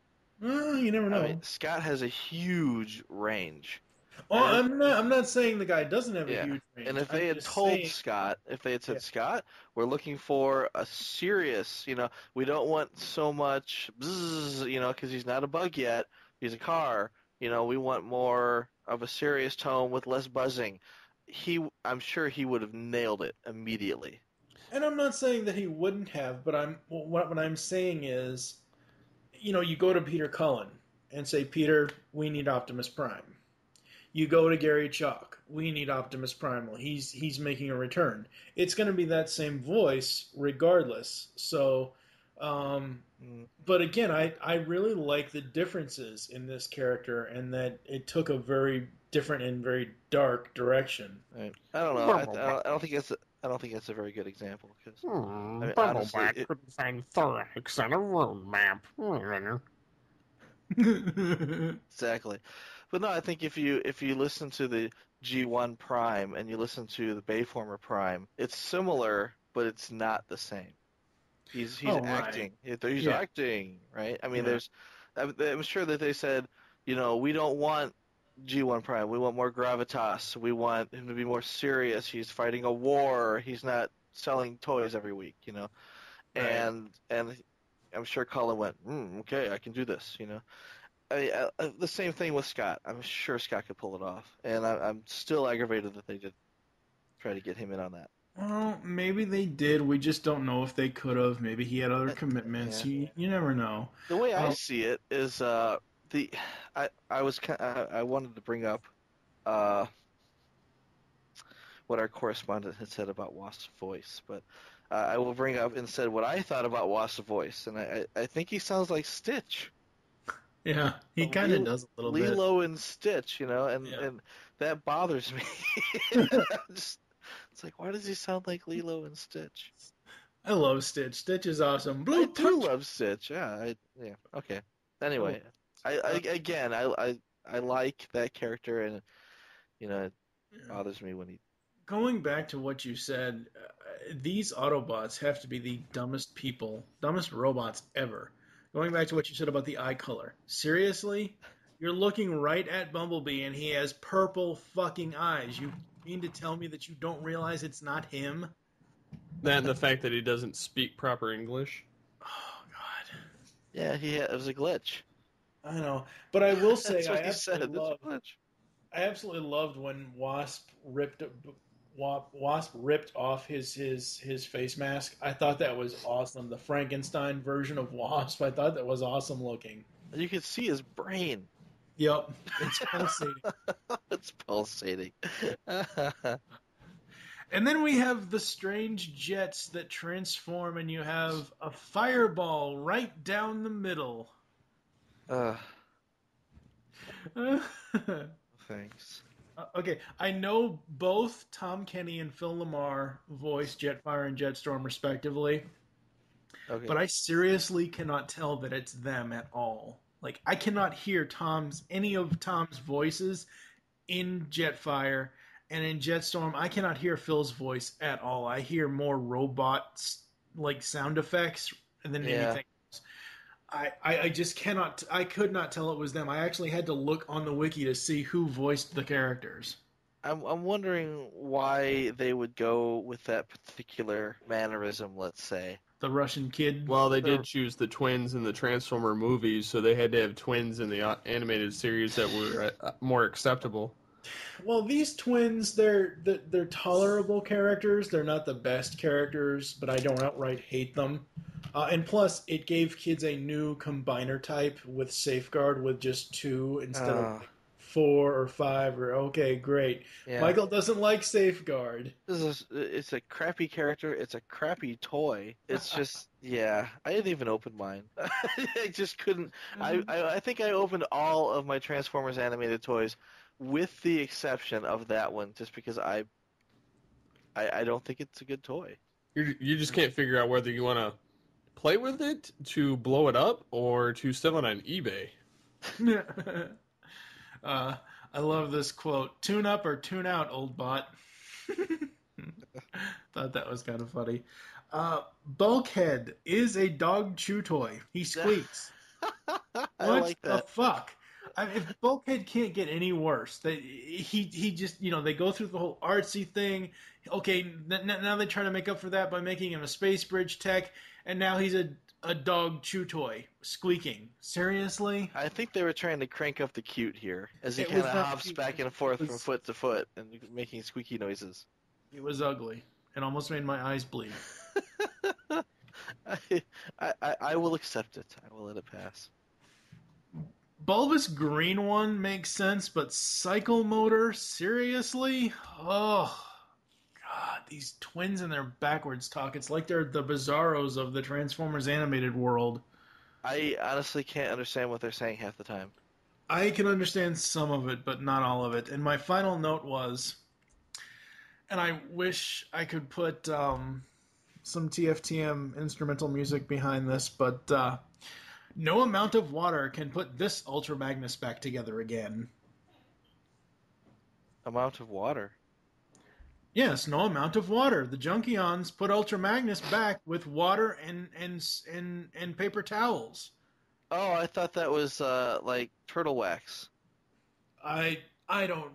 You never know. I mean, Scott has a huge range. Well, I'm not saying the guy doesn't have a huge range. And if they had told Scott, if they had said, Scott, we're looking for a serious, we don't want so much bzzz, because he's not a bug yet, he's a car, we want more of a serious tone with less buzzing. I'm sure he would have nailed it immediately. And I'm not saying that he wouldn't have, but what I'm saying is, you go to Peter Cullen and say, Peter, we need Optimus Prime. You go to Gary Chalk, we need Optimus Primal. He's making a return. It's going to be that same voice regardless. So, but again, I really like the differences in this character, and that it took a very different and very dark direction. Right. I don't know. I don't think it's. I don't think that's a very good example, because honestly, couldn't find thorax on a road map. Exactly, but no, I think if you listen to the G1 Prime and you listen to the Bayformer Prime, it's similar, but it's not the same. He's Right. acting. He's Yeah. acting, right? I mean, Yeah. I'm sure that they said, we don't want G1 Prime. We want more gravitas. We want him to be more serious. He's fighting a war. He's not selling toys every week, Right. And I'm sure Colin went, okay, I can do this, the same thing with Scott. I'm sure Scott could pull it off, and I'm still aggravated that they did try to get him in on that. Well, maybe they did. We just don't know if they could have. Maybe he had other commitments. Yeah. You never know. The way I see it is, I wanted to bring up what our correspondent had said about Wasp's voice, but I will bring up instead what I thought about Wasp's voice, and I think he sounds like Stitch. Yeah, he kind of does a little bit. Lilo and Stitch, and that bothers me. It's like, why does he sound like Lilo and Stitch? I love Stitch. Stitch is awesome. I do love Stitch. Yeah, okay. Anyway, I like that character, and it bothers me when he. Going back to what you said, these Autobots have to be the dumbest robots ever. Going back to what you said about the eye color. Seriously? You're looking right at Bumblebee and he has purple fucking eyes. You mean to tell me that you don't realize it's not him? That and the fact that he doesn't speak proper English. Oh, God. Yeah, it was a glitch. I know. But I will say, That's what he said. It's a glitch. I absolutely loved when Wasp ripped off his face mask. I thought that was awesome. The Frankenstein version of Wasp. I thought that was awesome looking. You could see his brain. Yep, it's pulsating. It's pulsating. And then we have the strange jets that transform, and you have a fireball right down the middle. Thanks. Okay, I know both Tom Kenny and Phil Lamar voice Jetfire and Jetstorm respectively, but I seriously cannot tell that it's them at all. Like, I cannot hear any of Tom's voices in Jetfire, and in Jetstorm, I cannot hear Phil's voice at all. I hear more robots, like sound effects, than anything else. I just cannot. I could not tell it was them. I actually had to look on the wiki to see who voiced the characters. I'm wondering why they would go with that particular mannerism. Let's say the Russian kid. Well, they did choose the twins in the Transformer movies, so they had to have twins in the animated series that were more acceptable. Well, these twins, they're tolerable characters. They're not the best characters, but I don't outright hate them. And plus, it gave kids a new combiner type with Safeguard with just 2 instead of 4 or 5. Okay, great. Yeah. Michael doesn't like Safeguard. It's a crappy character. It's a crappy toy. It's just, I didn't even open mine. I just couldn't. I think I opened all of my Transformers animated toys with the exception of that one, just because I don't think it's a good toy. You just can't figure out whether you want to play with it, to blow it up, or to sell it on eBay. I love this quote. Tune up or tune out, old bot. Thought that was kind of funny. Bulkhead is a dog chew toy. He squeaks. What like that. The fuck? If Bulkhead can't get any worse, he just, they go through the whole artsy thing. Okay, now they try to make up for that by making him a space bridge tech, and now he's a dog chew toy, squeaking. Seriously? I think they were trying to crank up the cute here, as he kind of hops back and forth from foot to foot and making squeaky noises. It was ugly. It almost made my eyes bleed. I will accept it. I will let it pass. Bulbous green one makes sense, but Cycle Motor? Seriously? Oh, God, these twins and their backwards talk. It's like they're the Bizarros of the Transformers animated world. I honestly can't understand what they're saying half the time. I can understand some of it, but not all of it. And my final note was, and I wish I could put some TFTM instrumental music behind this, but no amount of water can put this Ultra Magnus back together again. Amount of water? Yes, no amount of water. The Junkions put Ultra Magnus back with water and paper towels. Oh, I thought that was like turtle wax. I don't.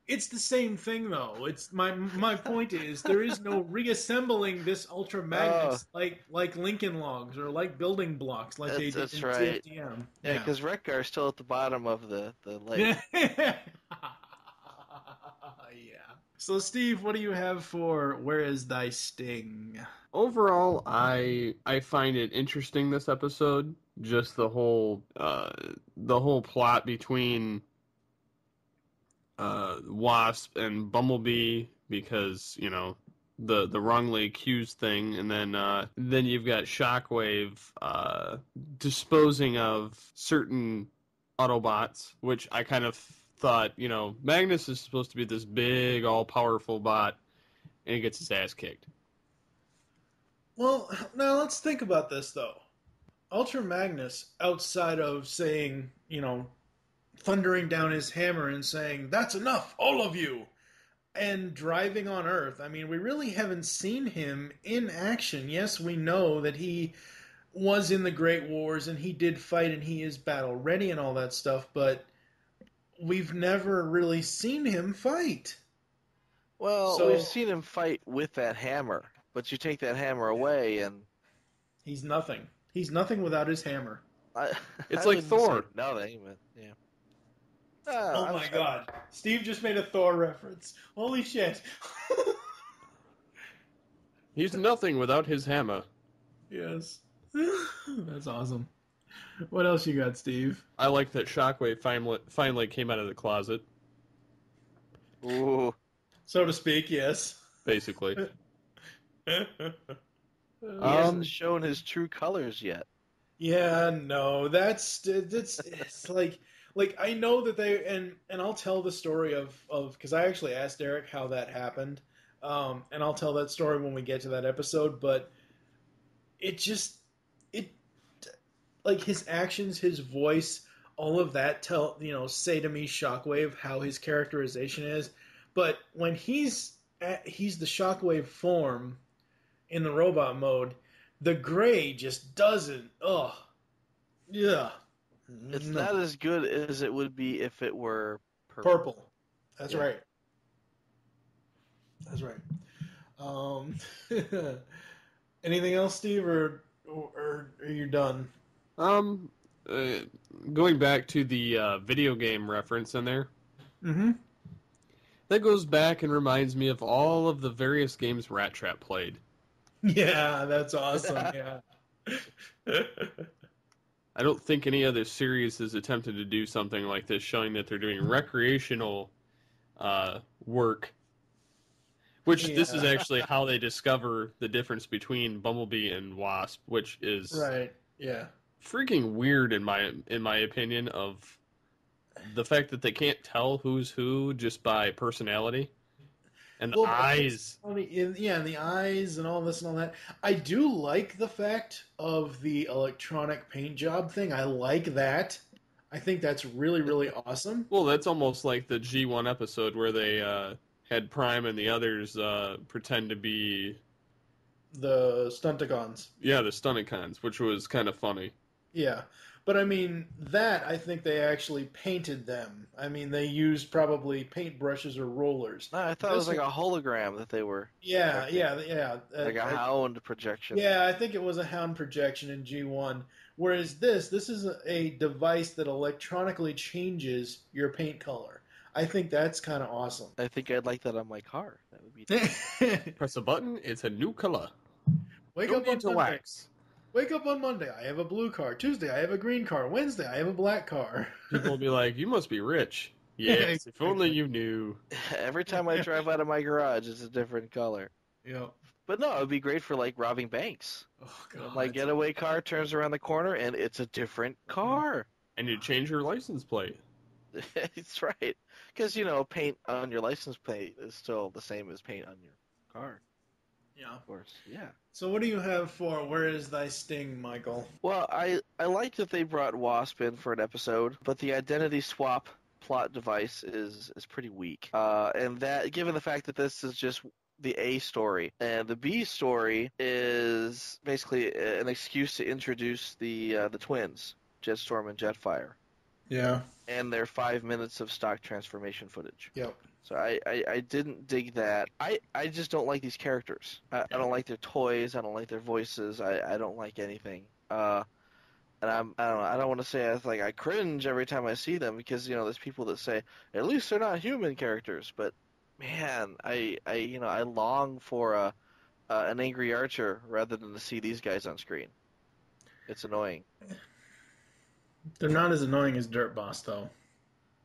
It's the same thing though. It's my point is there is no reassembling this Ultra Magnus like Lincoln Logs or like building blocks like they did That's in right. TFTM. Yeah, because Wreck-Gar's still at the bottom of the lake. Yeah. So Steve, what do you have for Where Is Thy Sting? Overall, I find it interesting this episode. Just the whole plot between Wasp and Bumblebee, because the wrongly accused thing, and then you've got Shockwave disposing of certain Autobots, which I kind of thought, Magnus is supposed to be this big, all-powerful bot, and he gets his ass kicked. Well, now let's think about this, though. Ultra Magnus, outside of saying, thundering down his hammer and saying, "That's enough, all of you," and driving on Earth, I mean, we really haven't seen him in action. Yes, we know that he was in the Great Wars, and he did fight, and he is battle-ready and all that stuff, but we've never really seen him fight. Well, we've seen him fight with that hammer, but you take that hammer away and... He's nothing. He's nothing without his hammer. It's like Thor. Nothing, but yeah. Oh my god. Steve just made a Thor reference. Holy shit. He's nothing without his hammer. Yes. That's awesome. What else you got, Steve? I like that Shockwave finally came out of the closet. Ooh. So to speak, yes. Basically. He hasn't shown his true colors yet. Yeah, no, it's like I know that they and I'll tell the story of because I actually asked Eric how that happened, and I'll tell that story when we get to that episode. But it like his actions, his voice, all of that say to me, Shockwave, how his characterization is. But when he's the Shockwave form in the robot mode, the gray just doesn't. Ugh. Yeah. It's not as good as it would be if it were purple. That's right. That's right. Anything else, Steve, or are you done? Going back to the video game reference in there. Mm-hmm. That goes back and reminds me of all of the various games Rat Trap played. Yeah, that's awesome. Yeah. I don't think any other series has attempted to do something like this, showing that they're doing recreational work. Which this is actually how they discover the difference between Bumblebee and Wasp, which is right. Yeah. Freaking weird in my opinion, of the fact that they can't tell who's who just by personality. And the eyes. And the eyes and all this and all that. I do like the fact of the electronic paint job thing. I like that. I think that's really, really awesome. Well, that's almost like the G1 episode where they had Prime and the others pretend to be... the Stunticons. Yeah, the Stunticons, which was kind of funny. Yeah. But I mean, I think they actually painted them. I mean, they used probably paintbrushes or rollers. No, I thought it was like a hologram that they were. Yeah. Like a Hound projection. Yeah, I think it was a Hound projection in G1. Whereas this is a device that electronically changes your paint color. I think that's kind of awesome. I think I'd like that on my car. That would be Press a button, it's a new color. Wake Don't up on need to Monday. wax. Wake up on Monday, I have a blue car. Tuesday, I have a green car. Wednesday, I have a black car. People will be like, you must be rich. Yes, if only you knew. Every time I drive out of my garage, it's a different color. Yeah. But no, it would be great for like robbing banks. Oh, God. My getaway car turns around the corner and it's a different car. And you change your license plate. That's right. Because, paint on your license plate is still the same as paint on your car. Yeah. Of course, yeah. So what do you have for Where Is Thy Sting, Michael? Well, I like that they brought Wasp in for an episode, but the identity swap plot device is pretty weak. And that, given the fact that this is just the A story, and the B story is basically an excuse to introduce the twins, Jetstorm and Jetfire. Yeah. And their 5 minutes of stock transformation footage. Yep. So I didn't dig that. I just don't like these characters. I don't like their toys. I don't like their voices. I don't like anything. And I don't know. I don't want to say I cringe every time I see them, because there's people that say at least they're not human characters. But man, I long for an angry Archer rather than to see these guys on screen. It's annoying. They're not as annoying as Dirt Boss, though.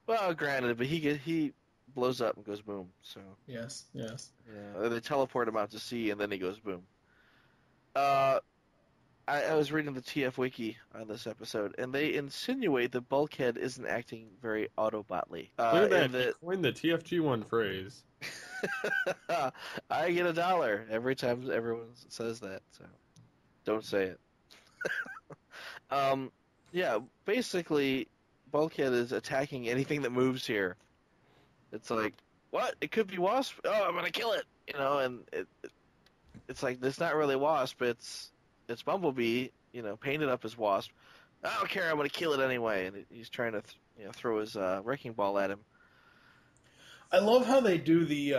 Well, granted, but he blows up and goes boom. So yes. Yeah, they teleport him out to sea and then he goes boom. I was reading the TF Wiki on this episode, and they insinuate that Bulkhead isn't acting very Autobot-ly. Look at that. You coined the TFG1 phrase. I get $1 every time everyone says that, so don't say it. Yeah, basically, Bulkhead is attacking anything that moves here. It's like, what? It could be Wasp? Oh, I'm gonna kill it! And it's like, it's not really Wasp, it's Bumblebee, painted up as Wasp. I don't care, I'm gonna kill it anyway. And he's trying to, throw his wrecking ball at him. I love how they do the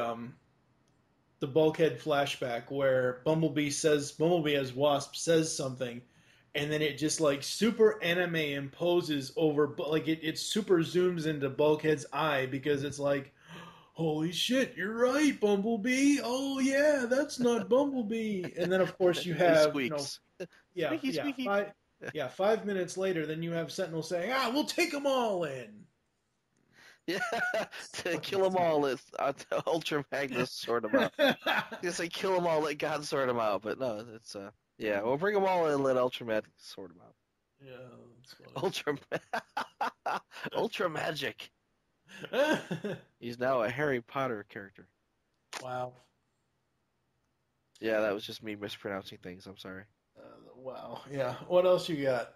Bulkhead flashback where Bumblebee as Wasp says something, and then it just super anime imposes over, it super zooms into Bulkhead's eye, because it's like, holy shit, you're right, Bumblebee. Oh yeah, that's not Bumblebee. And then of course you have, Squeaky. 5 minutes later, then you have Sentinel saying, we'll take them all in. Yeah, to kill them all, Ultra Magnus sort them out. You say kill them all, let God sort them out, but no, it's yeah, we'll bring them all in and let Ultra Magnus sort them out. Yeah, that's funny. Ultra Magic. He's now a Harry Potter character. Wow. Yeah, that was just me mispronouncing things. I'm sorry. Wow. Yeah. What else you got?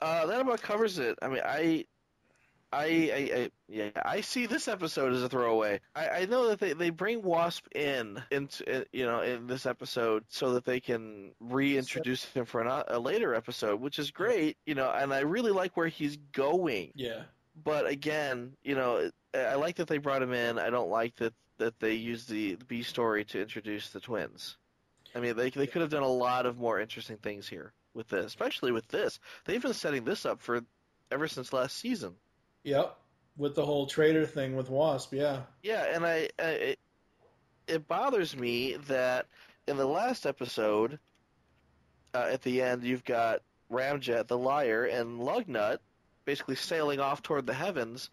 That about covers it. I mean, I see this episode as a throwaway. I know that they bring Wasp into in this episode so that they can reintroduce him for a later episode, which is great. And I really like where he's going. Yeah. But again, I like that they brought him in. I don't like that they used the B story to introduce the twins. I mean, they could have done a lot of more interesting things here with this, especially with this. They've been setting this up for ever since last season. Yep, with the whole traitor thing with Wasp, yeah. Yeah, and it bothers me that in the last episode, at the end, you've got Ramjet, the liar, and Lugnut basically sailing off toward the heavens,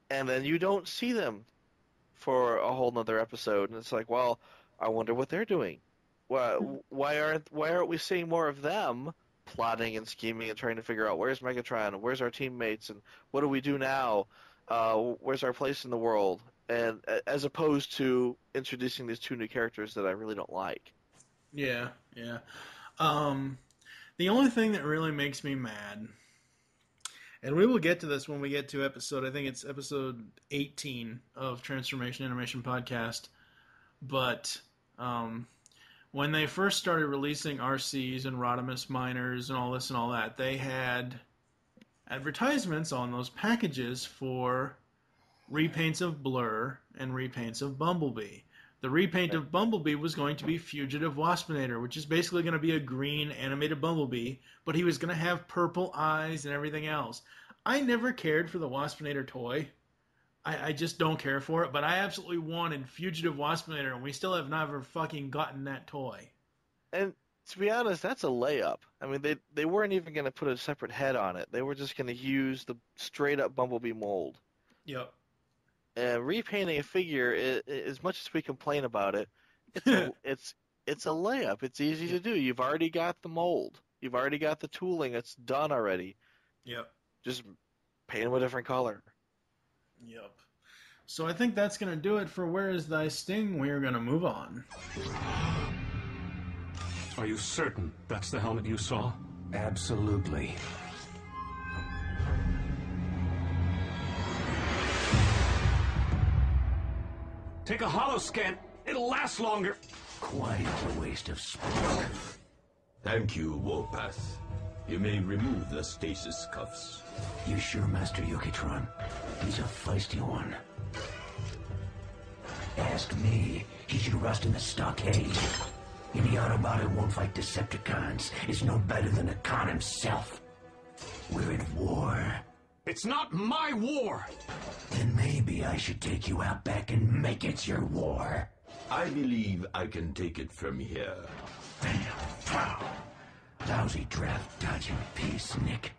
and then you don't see them for a whole nother episode, and it's like, well, I wonder what they're doing. Why aren't we seeing more of them plotting and scheming and trying to figure out where's Megatron and where's our teammates and what do we do now? Where's our place in the world? And as opposed to introducing these two new characters that I really don't like. Yeah. The only thing that really makes me mad, and we will get to this when we get to I think it's episode 18 of Transformation Animation Podcast, but when they first started releasing RCs and Rodimus miners and all this and all that, they had advertisements on those packages for repaints of Blur and repaints of Bumblebee. The repaint of Bumblebee was going to be Fugitive Waspinator, which is basically going to be a green animated Bumblebee, but he was going to have purple eyes and everything else. I never cared for the Waspinator toy. I just don't care for it, but I absolutely wanted Fugitive Waspinator, and we still have never fucking gotten that toy. And to be honest, that's a layup. I mean, they weren't even going to put a separate head on it. They were just going to use the straight-up Bumblebee mold. Yep. And repainting a figure, as much as we complain about it, it's a layup. It's easy to do. You've already got the mold. You've already got the tooling. It's done already. Yep. Just paint them a different color. Yep. So I think that's going to do it for Where Is Thy Sting? We're going to move on. Are you certain that's the helmet you saw? Absolutely. Take a holo scan. It'll last longer. Quite a waste of spark. Thank you, Warpath. You may remove the stasis cuffs. You sure, Master Yukitron? He's a feisty one. Ask me. He should rust in the stockade. Any Autobot who won't fight Decepticons is no better than a Khan himself. We're at war. It's not my war. Then maybe I should take you out back and make it your war. I believe I can take it from here. Wow. Lousy draft dodging piece, Nick.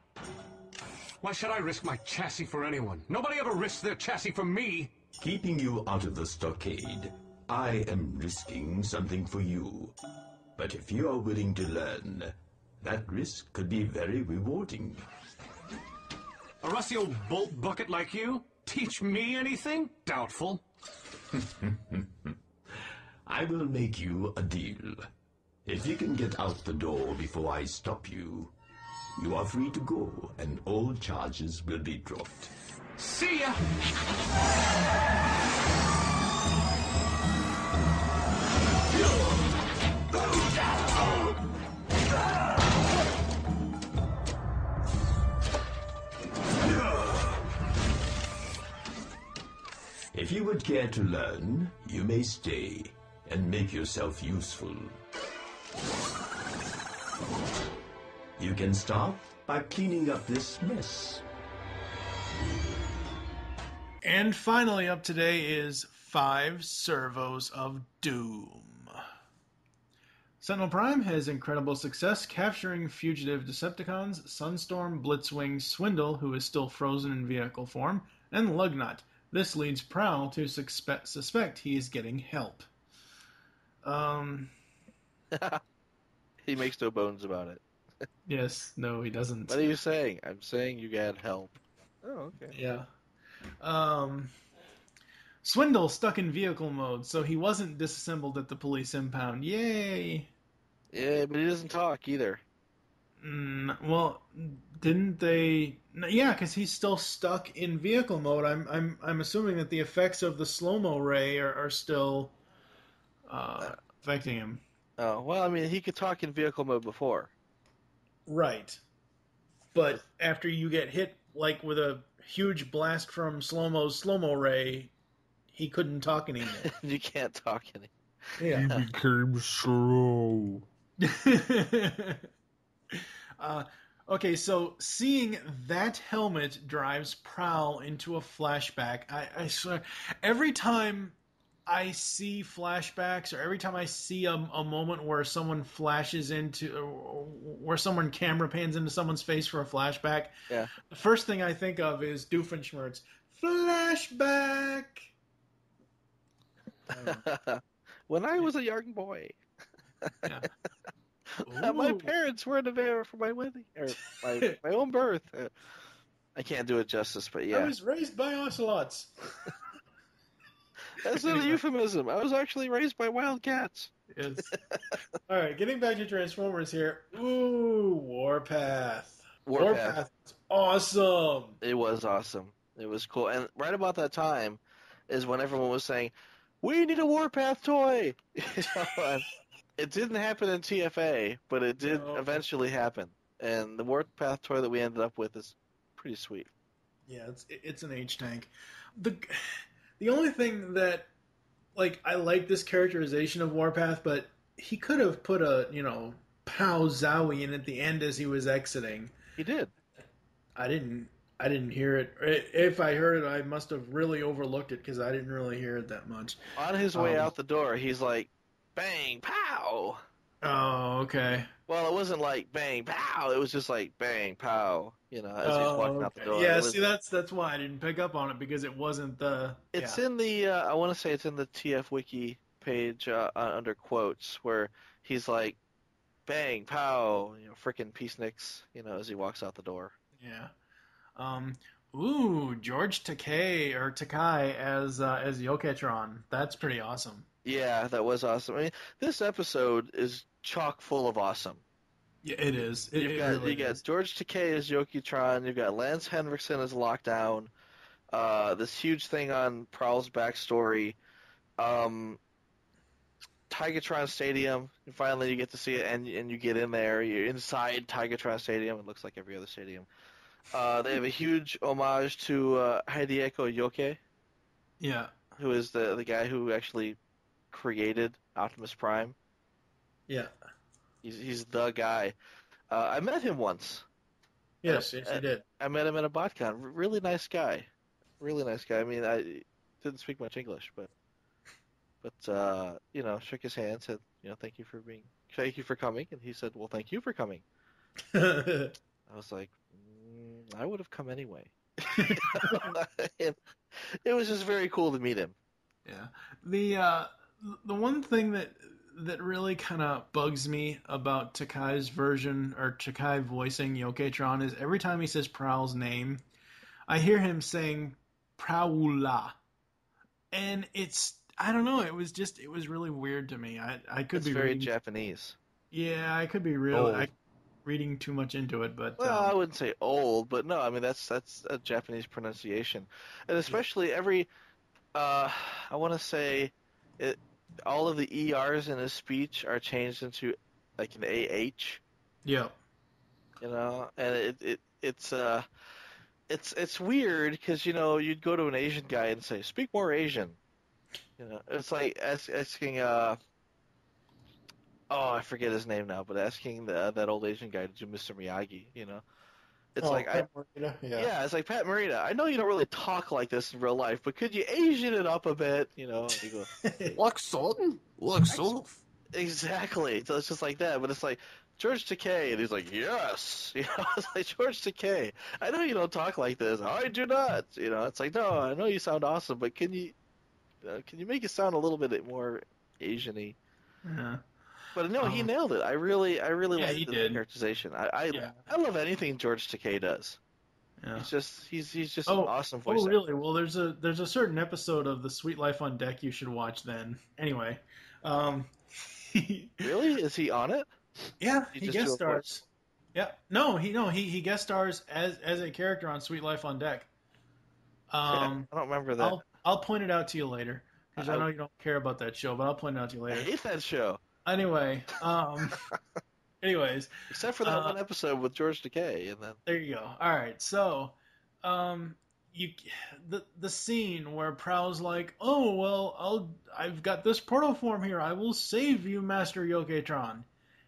Why should I risk my chassis for anyone? Nobody ever risks their chassis for me. Keeping you out of the stockade, I am risking something for you. But if you are willing to learn, that risk could be very rewarding. A rusty old bolt bucket like you? Teach me anything? Doubtful. I will make you a deal. If you can get out the door before I stop you, you are free to go, and all charges will be dropped. See ya! If you would care to learn, you may stay and make yourself useful. You can start by cleaning up this mess. And finally up today is 5 Servos of Doom. Sentinel Prime has incredible success capturing fugitive Decepticons, Sunstorm, Blitzwing, Swindle, who is still frozen in vehicle form, and Lugnut. This leads Prowl to suspect he is getting help. He makes no bones about it. Yes, no, he doesn't. What are you saying? I'm saying you got help. Oh, okay. Yeah. Swindle stuck in vehicle mode, so he wasn't disassembled at the police impound. Yay! Yeah, but he doesn't talk either. Well, didn't they? Yeah, because he's still stuck in vehicle mode. I'm assuming that the effects of the slow-mo ray are still affecting him. Oh, well, I mean, he could talk in vehicle mode before. Right. But after you get hit, like, with a huge blast from slow-mo's slow-mo ray, he couldn't talk anymore. You can't talk anymore. Yeah. He became slow. Okay, so seeing that helmet drives Prowl into a flashback. I swear, every time I see flashbacks, or every time I see a moment where someone flashes into, or where someone camera pans into someone's face for a flashback, yeah, the first thing I think of is Doofenshmirtz. Flashback! When I was a young boy. Yeah. My parents were there for my wedding, or my own birth. I can't do it justice, but yeah. I was raised by ocelots. That's not a euphemism. I was actually raised by wildcats. Yes. All right, getting back to Transformers here. Ooh, Warpath. Warpath is awesome. It was awesome. It was cool. And right about that time is when everyone was saying, we need a Warpath toy! It didn't happen in TFA, but it did eventually happen. And the Warpath toy that we ended up with is pretty sweet. Yeah, it's an H-Tank. The only thing that, like, I like this characterization of Warpath, but he could have put a, Pow Zowie in at the end as he was exiting. He did. I didn't hear it. If I heard it, I must have really overlooked it because I didn't really hear it that much. On his way out the door, he's like, bang, pow! Oh, okay. Well, it wasn't like bang, pow. It was just like bang, pow, as he's walking out the door. Yeah, see, that's why I didn't pick up on it, because it wasn't the... It's in the, I want to say it's in the TF Wiki page under quotes, where he's like, bang, pow, frickin' peaceniks, as he walks out the door. Yeah. Ooh, George Takei as Yoketron. That's pretty awesome. Yeah, that was awesome. I mean, this episode is chock full of awesome. Yeah, it is. You got George Takei as Yoketron. You've got Lance Henriksen as Lockdown. This huge thing on Prowl's backstory. Tigatron Stadium. And finally, you get to see it, and you get in there. You're inside Tigatron Stadium. It looks like every other stadium. They have a huge homage to Hideko Yoke, Yeah. who is the guy who actually created Optimus Prime. Yeah. He's the guy. I met him once. Yes, you did. I met him at a BotCon. Really nice guy. Really nice guy. I mean, I didn't speak much English, but shook his hand, said, thank you for coming, and he said, well, thank you for coming. I was like, I would have come anyway. And it was just very cool to meet him. Yeah. The one thing that really kind of bugs me about Takai's version, or Takai voicing Yoketron, is every time he says Prowl's name, I hear him saying Prowla. And I don't know, it was really weird to me. I could be very reading, Japanese. Yeah, I could be reading too much into it, but well, I wouldn't say old, but no, I mean that's a Japanese pronunciation, and especially every I want to say all of the ERs in his speech are changed into like an AH. Yeah. And it's weird because you'd go to an Asian guy and say speak more Asian. It's like asking I forget his name now, but asking that old Asian guy to do Mr. Miyagi. It's Pat Morita? Yeah, it's like, Pat Morita, I know you don't really talk like this in real life, but could you Asian it up a bit? And you go, like Sultan? Like Sultan? Exactly. So it's just like that, but it's like, George Takei, and he's like, yes! It's like, George Takei, I know you don't talk like this. I do not! It's like, no, I know you sound awesome, but can you make it sound a little bit more Asian-y? Yeah. But no, he nailed it. I really like the did. characterization. I love anything George Takei does. Yeah. He's just an awesome voice. Oh, really? Well, there's a certain episode of The Sweet Life on Deck you should watch then. Anyway. Really? Is he on it? Yeah, he guest stars. Yeah. No, he guest stars as a character on Sweet Life on Deck. I don't remember that. I'll point it out to you later, because I know you don't care about that show, but I'll point it out to you later. I hate that show. Anyway, anyways, except for that one episode with George Takei, and then there you go. All right, so, the scene where Prowl's like, "Oh well, I've got this portal form here. I will save you, Master Yoketron.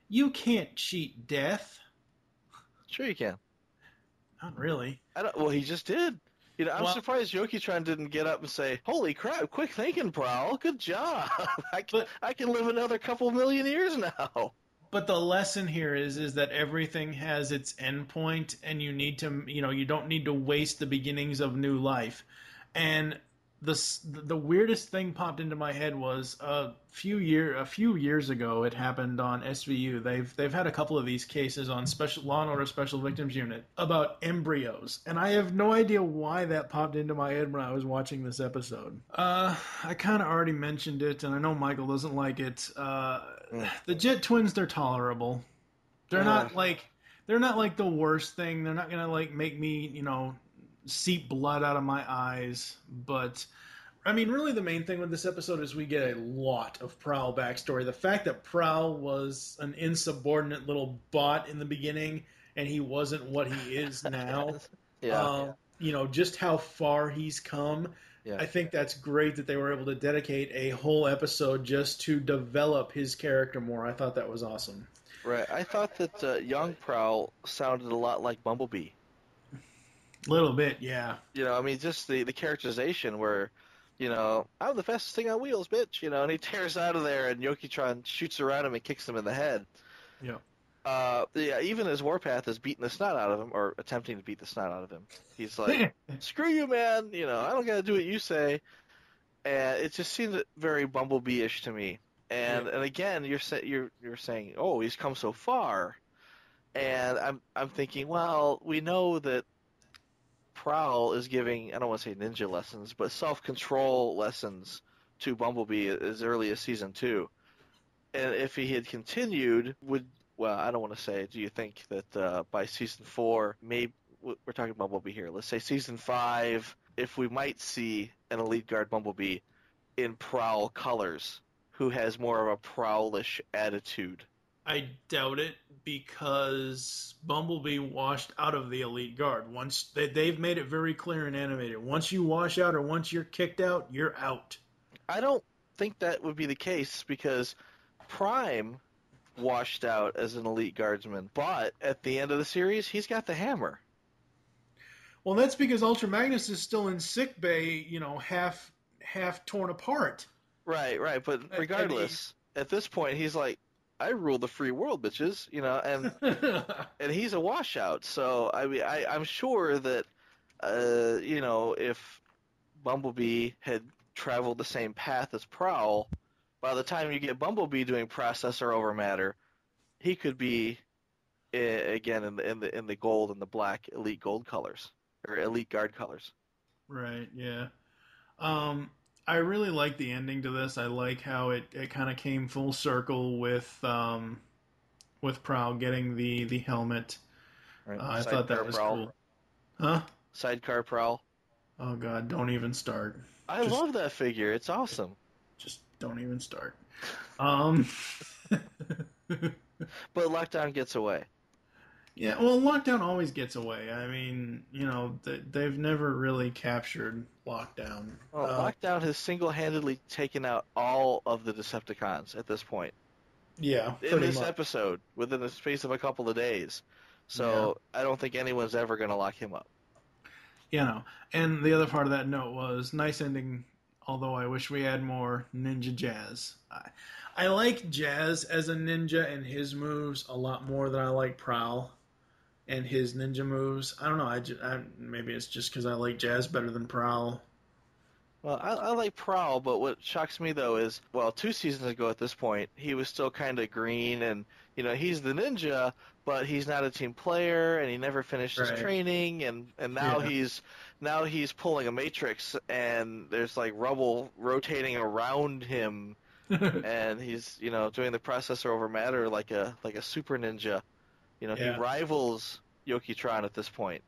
You can't cheat death." Sure, you can. Not really. Well, he just did. I'm surprised Yoketron didn't get up and say, "Holy crap! Quick thinking, Prowl. Good job. I can live another couple million years now." But the lesson here is that everything has its end point, and you need to, you don't need to waste the beginnings of new life. And the weirdest thing popped into my head was a few years ago. It happened on SVU. They've had a couple of these cases on Law and Order Special Victims Unit about embryos, and I have no idea why that popped into my head when I was watching this episode. I kind of already mentioned it, and I know Michael doesn't like it. The Jet Twins, they're tolerable. They're not like the worst thing. They're not gonna make me seep blood out of my eyes, but I mean, really the main thing with this episode is we get a lot of Prowl backstory. The fact that Prowl was an insubordinate little bot in the beginning, and he wasn't what he is now. Just how far he's come. Yeah. I think that's great that they were able to dedicate a whole episode just to develop his character more. I thought that was awesome. Right. I thought that young Prowl sounded a lot like Bumblebee. Little bit, yeah. Just the characterization where, I'm the fastest thing on wheels, bitch, and he tears out of there and Yoketron shoots around him and kicks him in the head. Yeah. Even as Warpath is beating the snot out of him, or attempting to beat the snot out of him, he's like, screw you, man, I don't gotta do what you say. And it just seemed very Bumblebee-ish to me. And again, you're saying, oh, he's come so far. And I'm thinking, well, we know that Prowl is giving, I don't want to say ninja lessons, but self-control lessons to Bumblebee as early as Season 2. And if he had continued, I don't want to say, do you think that by Season 4, maybe, we're talking Bumblebee here, let's say Season 5, if we might see an Elite Guard Bumblebee, in Prowl colors who has more of a Prowlish attitude. I doubt it, because Bumblebee washed out of the Elite Guard. Once they've made it very clear and animated. Once you wash out, or once you're kicked out, you're out. I don't think that would be the case, because Prime washed out as an Elite Guardsman, but at the end of the series, he's got the hammer. Well, that's because Ultra Magnus is still in sick bay, half torn apart. Right. But regardless, at this point, he's like, I rule the free world, bitches, and he's a washout. So I mean, I'm sure that if Bumblebee had traveled the same path as Prowl, by the time you get Bumblebee doing Processor over Matter, he could be again in the gold and the black Elite Gold colors, or Elite Guard colors. Right. Yeah. I really like the ending to this. I like how it kind of came full circle with Prowl getting the helmet. Right. I thought that was Prowl. cool. Huh? Sidecar Prowl. Oh God! Don't even start. I love that figure. It's awesome. Just don't even start. But Lockdown gets away. Yeah, well, Lockdown always gets away. I mean, they've never really captured Lockdown. Well, Lockdown has single-handedly taken out all of the Decepticons at this point. Yeah, in this episode, within the space of a couple of days. So I don't think anyone's ever going to lock him up. And the other part of that note was nice ending, although I wish we had more Ninja Jazz. I like Jazz as a ninja and his moves a lot more than I like Prowl and his ninja moves. I don't know. Maybe it's just because I like Jazz better than Prowl. Well, I like Prowl, but what shocks me, though, is, 2 seasons ago at this point, he was still kind of green, and, he's the ninja, but he's not a team player, and he never finished his training, and now he's pulling a Matrix, and there's, rubble rotating around him, and he's, doing the Processor over Matter like a super ninja. He rivals Yokitron at this point.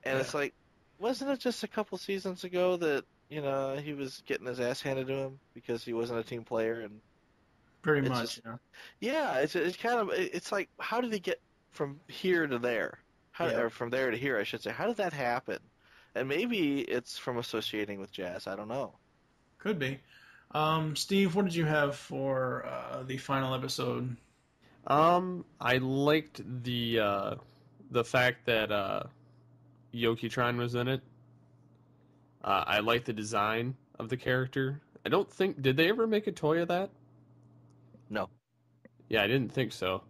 And it's like, wasn't it just a couple seasons ago that, he was getting his ass handed to him because he wasn't a team player? And pretty much, it's kind of, it's like, how did he get from here to there? Or from there to here, I should say. How did that happen? And maybe it's from associating with Jazz. I don't know. Could be. Steve, what did you have for the final episode? I liked the fact that Yokitron was in it. I liked the design of the character. I don't think... Did they ever make a toy of that? No. Yeah, I didn't think so.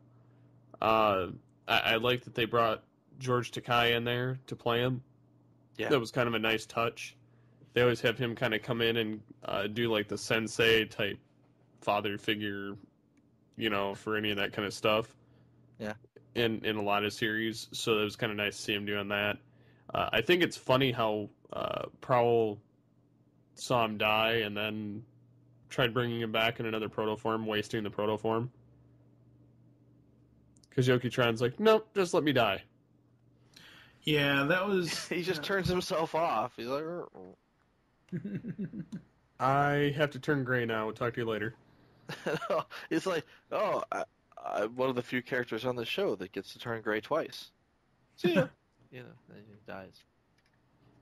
I liked that they brought George Takei in there to play him. Yeah. That was kind of a nice touch. They always have him kind of come in and do the sensei type father figure, for any of that kind of stuff. Yeah. In a lot of series, so it was kind of nice to see him doing that. I think it's funny how Prowl saw him die and then tried bringing him back in another protoform, wasting the protoform. Because Yokitron's like, nope, just let me die. Yeah, that was... He just turns himself off. He's like... I have to turn gray now. We'll talk to you later. It's like, I'm one of the few characters on the show that gets to turn gray twice. See ya. Then he dies.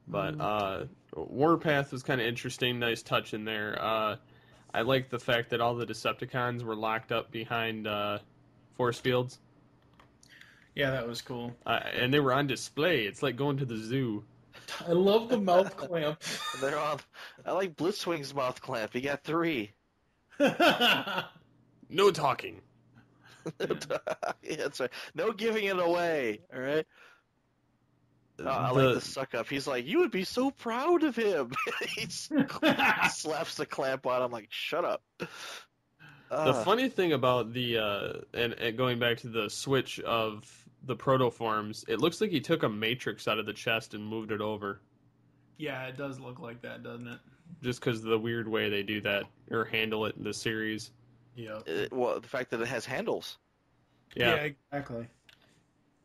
But Warpath was kind of interesting. Nice touch in there. I like the fact that all the Decepticons were locked up behind force fields. Yeah, that was cool. And they were on display. It's like going to the zoo. I love the mouth clamp. They're on. I like Blitzwing's mouth clamp. He got 3. No talking. Yeah, that's right. No giving it away. All right. I like the suck up. He's like, you would be so proud of him. He slaps the clamp on. I'm like, shut up. The funny thing about the and going back to the switch of the protoforms, it looks like he took a Matrix out of the chest and moved it over. Yeah, it does look like that, doesn't it? Just because of the weird way they do that or handle it in the series. Yeah. Well, the fact that it has handles. Yeah, exactly.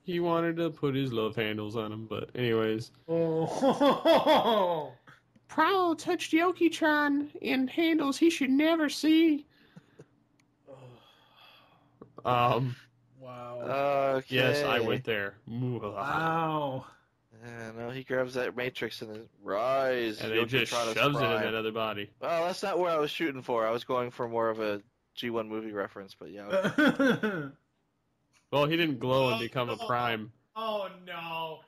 He wanted to put his love handles on him, but anyways. Oh. Prowl touched Yoki-chan in handles he should never see. Wow. Okay. Yes, I went there. Wow. Yeah, no, he grabs that Matrix and his rise. And he just Yoki-Trana's shoves it in prime. that other body. Well, that's not what I was shooting for. I was going for more of a G1 movie reference, but yeah. Well, he didn't glow and become a prime. Oh no!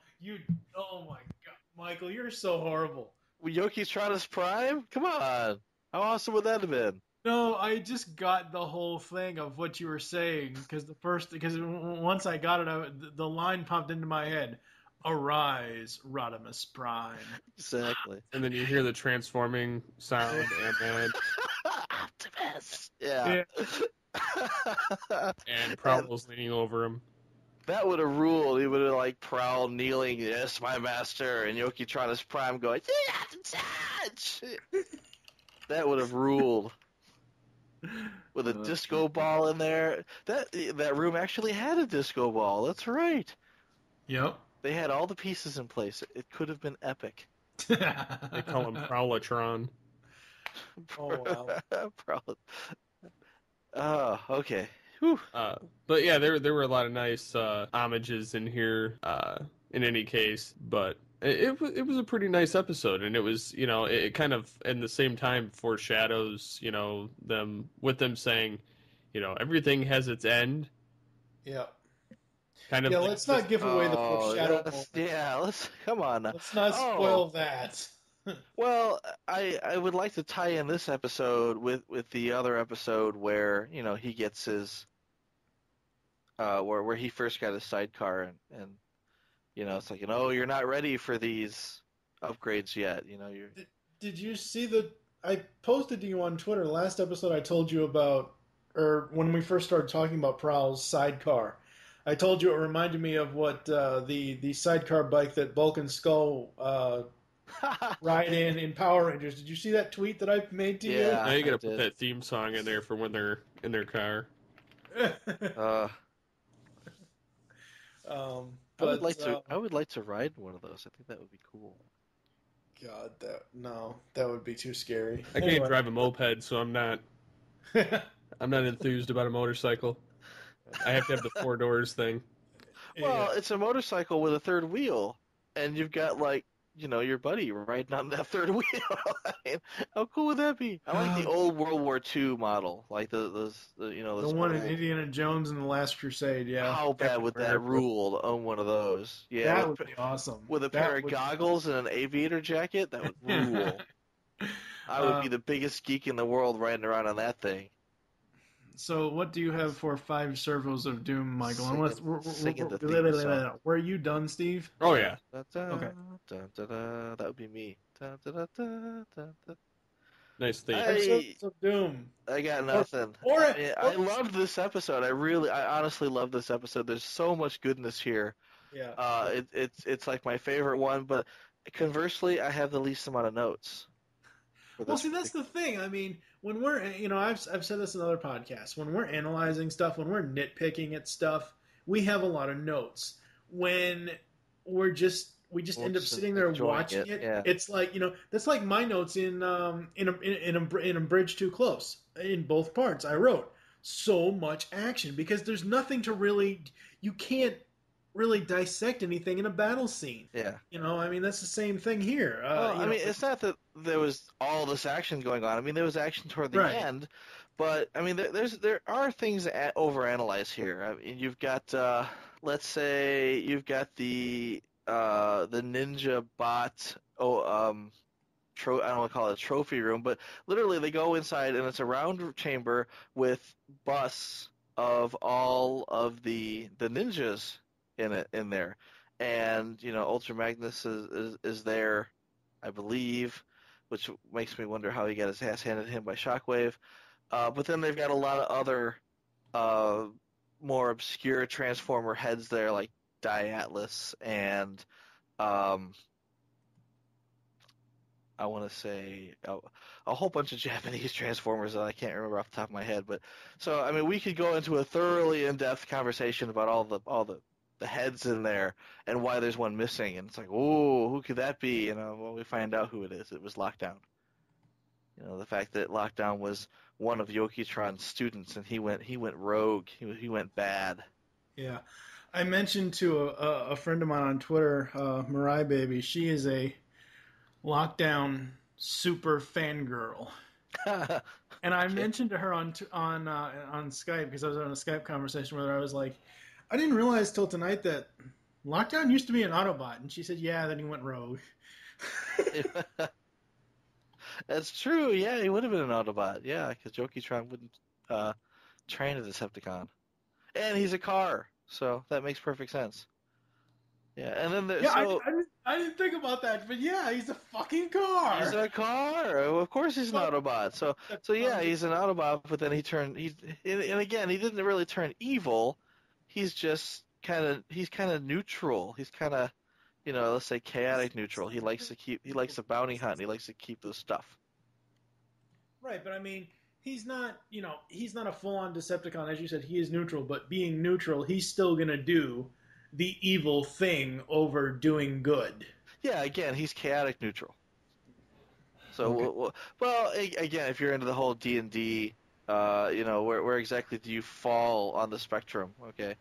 Oh my God, Michael, you're so horrible. Yoki-Trana's prime? Come on! How awesome would that have been? No, I just got the whole thing of what you were saying because once I got it, the line popped into my head. Arise, Rodimus Prime. Exactly. And then you hear the transforming sound, and then Optimus. Yeah. and Prowl's leaning over him. That would have ruled. He would have like Prowl kneeling, yes, my master, and Yoki-Trana's prime going, you have to touch. That would have ruled. With a disco ball in there. That room actually had a disco ball. That's right. Yep. They had all the pieces in place. It could have been epic. They call him Prowlatron. Oh wow. Prowl. Oh, okay. Whew. But yeah, there were a lot of nice homages in here. In any case, but it was a pretty nice episode, and it was, you know, it kind of in the same time foreshadows, you know, them saying, you know, everything has its end. Yeah. Kind of. Yeah. Let's not give away the foreshadow. Let's come on now. Let's not spoil that. Well, I would like to tie in this episode with the other episode where, you know, he gets his where he first got his sidecar and you know, it's like, you know, you're not ready for these upgrades yet, you know, you're Did you see I posted to you on Twitter last episode I told you about, or when we first started talking about Prowl's sidecar. I told you it reminded me of what the sidecar bike that Bulk and Skull ride in Power Rangers. Did you see that tweet that I made to you? Yeah, now you gotta put that theme song in there for when they're in their car. I would like to ride one of those. I think that would be cool. God, that would be too scary. I can't drive a moped, so I'm not enthused about a motorcycle. I have to have the 4 doors thing. Well, it's a motorcycle with a third wheel, and you've got, like, you know, your buddy riding on that third wheel. I mean, how cool would that be? I like the old World War II model, like the one in Indiana Jones and the Last Crusade. Yeah. How bad would that rule to own one of those? Yeah, that would be awesome. With a pair of goggles and an aviator jacket, that would rule. I would be the biggest geek in the world riding around on that thing. So, what do you have for 5 servos of Doom, Michael? Were you done, Steve? Oh yeah. Okay. That would be me. Nice theme. Of Doom. I got nothing. I loved this episode. I honestly love this episode. There's so much goodness here. Yeah. It's like my favorite one, but conversely, I have the least amount of notes. Well, see, that's the thing. I mean, when we're, you know, I've said this in other podcasts. When we're analyzing stuff, when we're nitpicking at stuff, we have a lot of notes. When we just end up sitting there watching it. Yeah. It's like, you know, that's like my notes in a Bridge Too Close. In both parts, I wrote so much action because there's nothing to really. You can't really dissect anything in a battle scene. Yeah. You know, I mean, that's the same thing here. I mean, it's not that there was all this action going on. I mean, there was action toward the end, but I mean, there are things to overanalyze here. I mean, you've got, let's say, you've got the ninja bot. I don't want to call it a trophy room, but literally they go inside and it's a round chamber with busts of all of the ninjas in there, and you know, Ultra Magnus is there, I believe, which makes me wonder how he got his ass handed to him by Shockwave. But then they've got a lot of other more obscure Transformer heads there, like Diatlas and I want to say a whole bunch of Japanese Transformers that I can't remember off the top of my head. But so I mean, we could go into a thoroughly in-depth conversation about all the the heads in there and why there's one missing. And it's like, oh, who could that be? Well, we find out who it is. It was Lockdown. The fact that Lockdown was one of Yokitron's students, and he went rogue. He went bad. Yeah. I mentioned to a friend of mine on Twitter, Mirai Baby, she is a Lockdown super fangirl. And I mentioned to her on Skype, because I was on a Skype conversation with her, I was like, I didn't realize till tonight that Lockdown used to be an Autobot. And she said, yeah, then he went rogue. That's true. Yeah, he would have been an Autobot. Yeah, because Yokitron wouldn't train a Decepticon. And he's a car, so that makes perfect sense. Yeah, and then I didn't think about that, but yeah, he's a fucking car. He's a car. Of course, he's an Autobot. So yeah, he's an Autobot. But then and again, he didn't really turn evil. He's just kind of neutral. He's kind of, let's say chaotic neutral. He likes to bounty hunt. And he likes to keep the stuff. Right, but I mean, he's not a full-on Decepticon. As you said, he is neutral. But being neutral, he's still gonna do the evil thing over doing good. Yeah, again, he's chaotic neutral. So, well, again, if you're into the whole D&D, where exactly do you fall on the spectrum? Okay.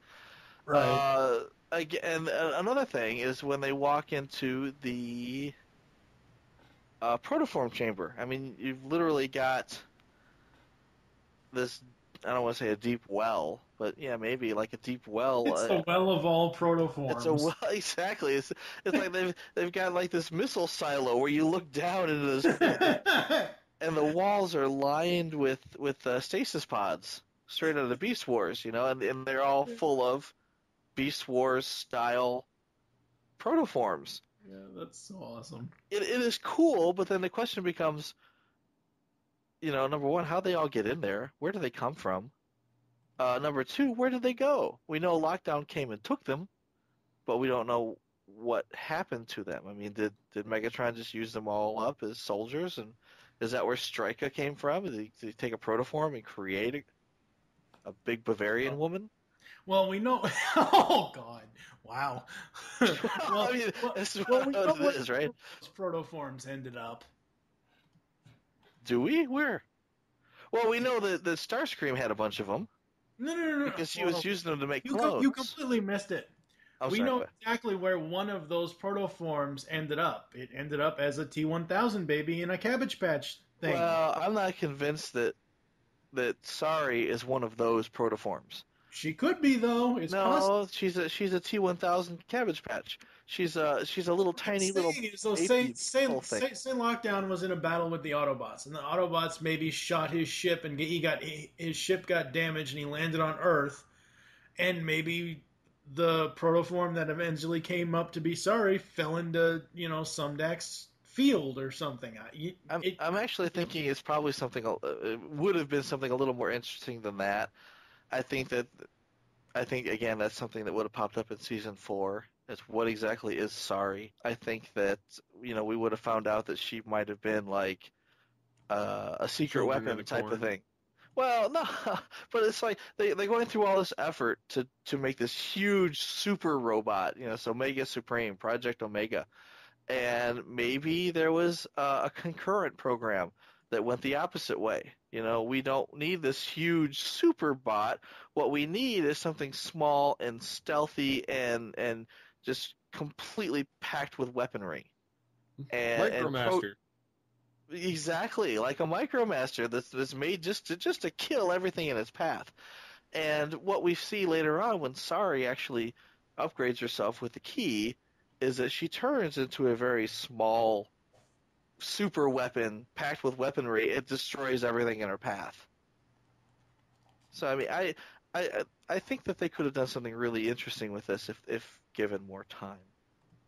Right. Again, another thing is when they walk into the protoform chamber. I mean, you've literally got this, I don't want to say a deep well, but yeah, maybe like a deep well. It's the well of all protoforms. It's a well, exactly. It's like they've got like this missile silo where you look down into this pit, and the walls are lined with stasis pods straight out of the Beast Wars, and they're all full of Beast Wars style protoforms. Yeah, that's so awesome. It is cool, but then the question becomes, number one, how'd they all get in there? Where do they come from? Number two, where did they go? We know Lockdown came and took them, but we don't know what happened to them. I mean, did Megatron just use them all up as soldiers? And is that where Striker came from? Did he take a protoform and create a big Bavarian woman? Well, we know. Oh God! Wow. I mean, that's what it is, right? Protoforms ended up. Do we? Where? Well, we know that Starscream had a bunch of them. No. Because she was using them to make clothes. You completely missed it. We know exactly where one of those protoforms ended up. It ended up as a T-1000 baby in a Cabbage Patch thing. Well, I'm not convinced that Sari is one of those protoforms. She could be, though. It's possible. She's a T-1000 Cabbage Patch. She's a little tiny little. So say Lockdown was in a battle with the Autobots, and the Autobots maybe shot his ship, and his ship got damaged, and he landed on Earth, and maybe the protoform that eventually came up to be Sari fell into Sumdak's field or something. I'm actually thinking it's probably something. It would have been something a little more interesting than that. I think again that's something that would have popped up in season 4. It's what exactly is Sari. I think that we would have found out that she might have been like a secret weapon type of thing. Well, no, but it's like they're going through all this effort to make this huge super robot, so Omega Supreme, Project Omega, and maybe there was a concurrent program that went the opposite way. We don't need this huge super bot. What we need is something small and stealthy and just completely packed with weaponry. Micromaster. Exactly, like a Micromaster that's made just to kill everything in its path. And what we see later on when Sari actually upgrades herself with the key is that she turns into a very small super weapon packed with weaponry. It destroys everything in her path. So I mean, I think that they could have done something really interesting with this if given more time.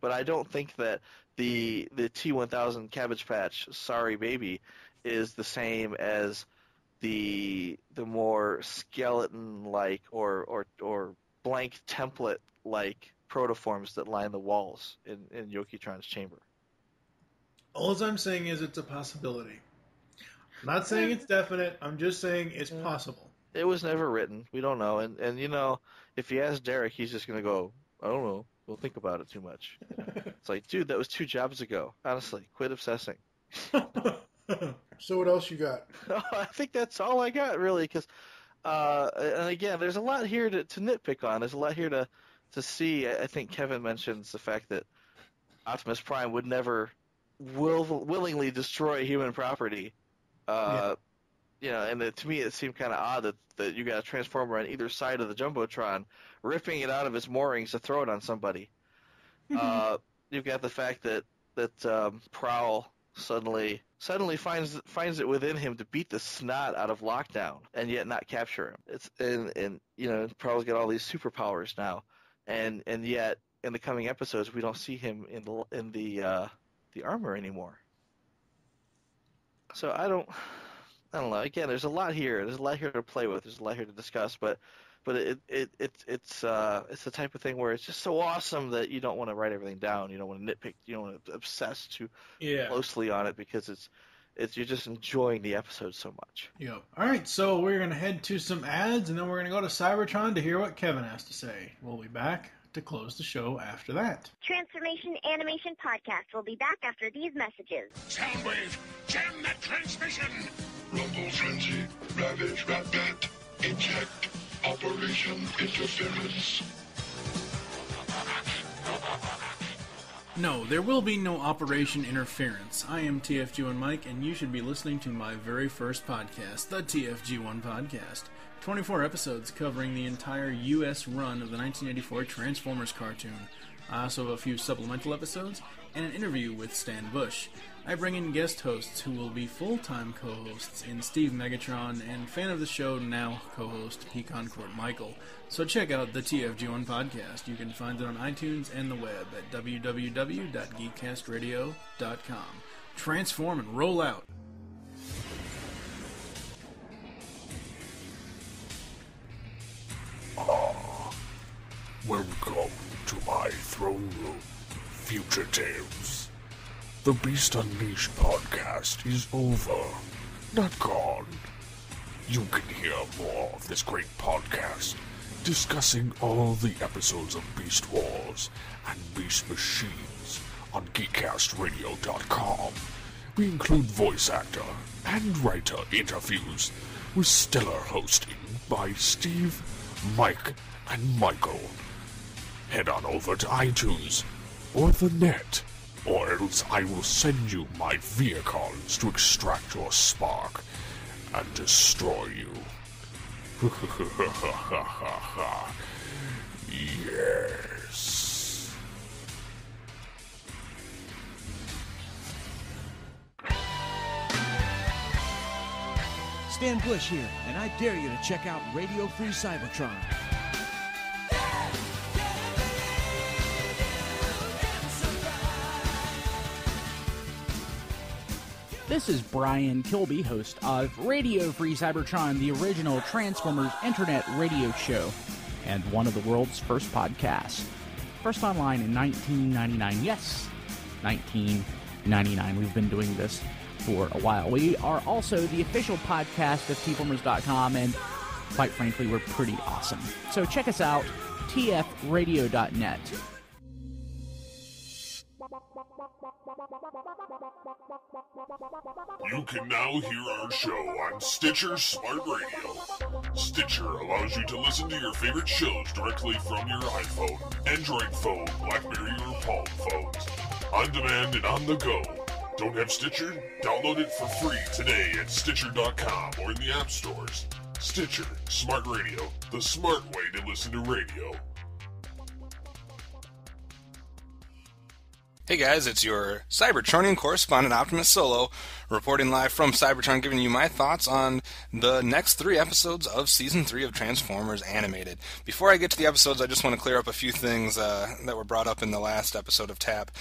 But I don't think that the T-1000 Cabbage Patch Sari baby is the same as the more skeleton like or blank template like protoforms that line the walls in Yokitron's chamber. All I'm saying is it's a possibility. I'm not saying it's definite. I'm just saying it's possible. It was never written. We don't know. And if you ask Derek, he's just going to go, I don't know. We'll think about it too much. It's like, dude, that was 2 jobs ago. Honestly, quit obsessing. So what else you got? I think that's all I got, really, because, and again, there's a lot here to nitpick on. There's a lot here to see. I think Kevin mentions the fact that Optimus Prime would never willingly destroy human property. You know, and to me it seemed kind of odd that you got a Transformer on either side of the Jumbotron, ripping it out of its moorings to throw it on somebody. You've got the fact that Prowl suddenly finds it within him to beat the snot out of Lockdown and yet not capture him. It's and you know, Prowl's got all these superpowers now, and yet in the coming episodes we don't see him in the armor anymore. So I don't know. Again, there's a lot here. There's a lot here to play with. There's a lot here to discuss. But it's the type of thing where it's just so awesome that you don't want to write everything down. You don't want to nitpick. You don't want to obsess too closely on it because it's you're just enjoying the episode so much. Yep. All right, so we're gonna head to some ads, and then we're gonna go to Cybertron to hear what Kevin has to say. We'll be back to close the show after that. Transformation Animation Podcast will be back after these messages. Soundwave, jam that transmission! Rumble Frenzy, Ravage Rat-Bat, Eject, Operation Interference. No, there will be no Operation Interference. I am TFG1 Mike, and you should be listening to my very first podcast, the TFG1 Podcast. 24 episodes covering the entire U.S. run of the 1984 Transformers cartoon. I also have a few supplemental episodes and an interview with Stan Bush. I bring in guest hosts who will be full-time co-hosts in Steve Megatron and fan of the show, now co-host Pecan Court Michael. So check out the TFG1 Podcast. You can find it on iTunes and the web at www.geekcastradio.com. Transform and roll out! Welcome to my throne room, Future Tales. The Beast Unleashed podcast is over, not gone. You can hear more of this great podcast, discussing all the episodes of Beast Wars and Beast Machines on GeekCastRadio.com. We include voice actor and writer interviews with stellar hosting by Steve, Mike, and Michael. Head on over to iTunes or the net, or else I will send you my vehicles to extract your spark and destroy you. Yes. Stan Bush here, and I dare you to check out Radio Free Cybertron. This is Brian Kilby, host of Radio Free Cybertron, the original Transformers internet radio show, and one of the world's first podcasts. First online in 1999. Yes, 1999. We've been doing this for a while. We are also the official podcast of tformers.com, and quite frankly, we're pretty awesome. So check us out, tfradio.net. You can now hear our show on Stitcher Smart Radio. Stitcher allows you to listen to your favorite shows directly from your iPhone, Android phone, BlackBerry, or Palm phones. On demand and on the go. Don't have Stitcher? Download it for free today at Stitcher.com or in the app stores. Stitcher Smart Radio, the smart way to listen to radio. Hey guys, it's your Cybertronian correspondent Optimus Solo, reporting live from Cybertron, giving you my thoughts on the next 3 episodes of Season 3 of Transformers Animated. Before I get to the episodes, I just want to clear up a few things that were brought up in the last episode of TAP.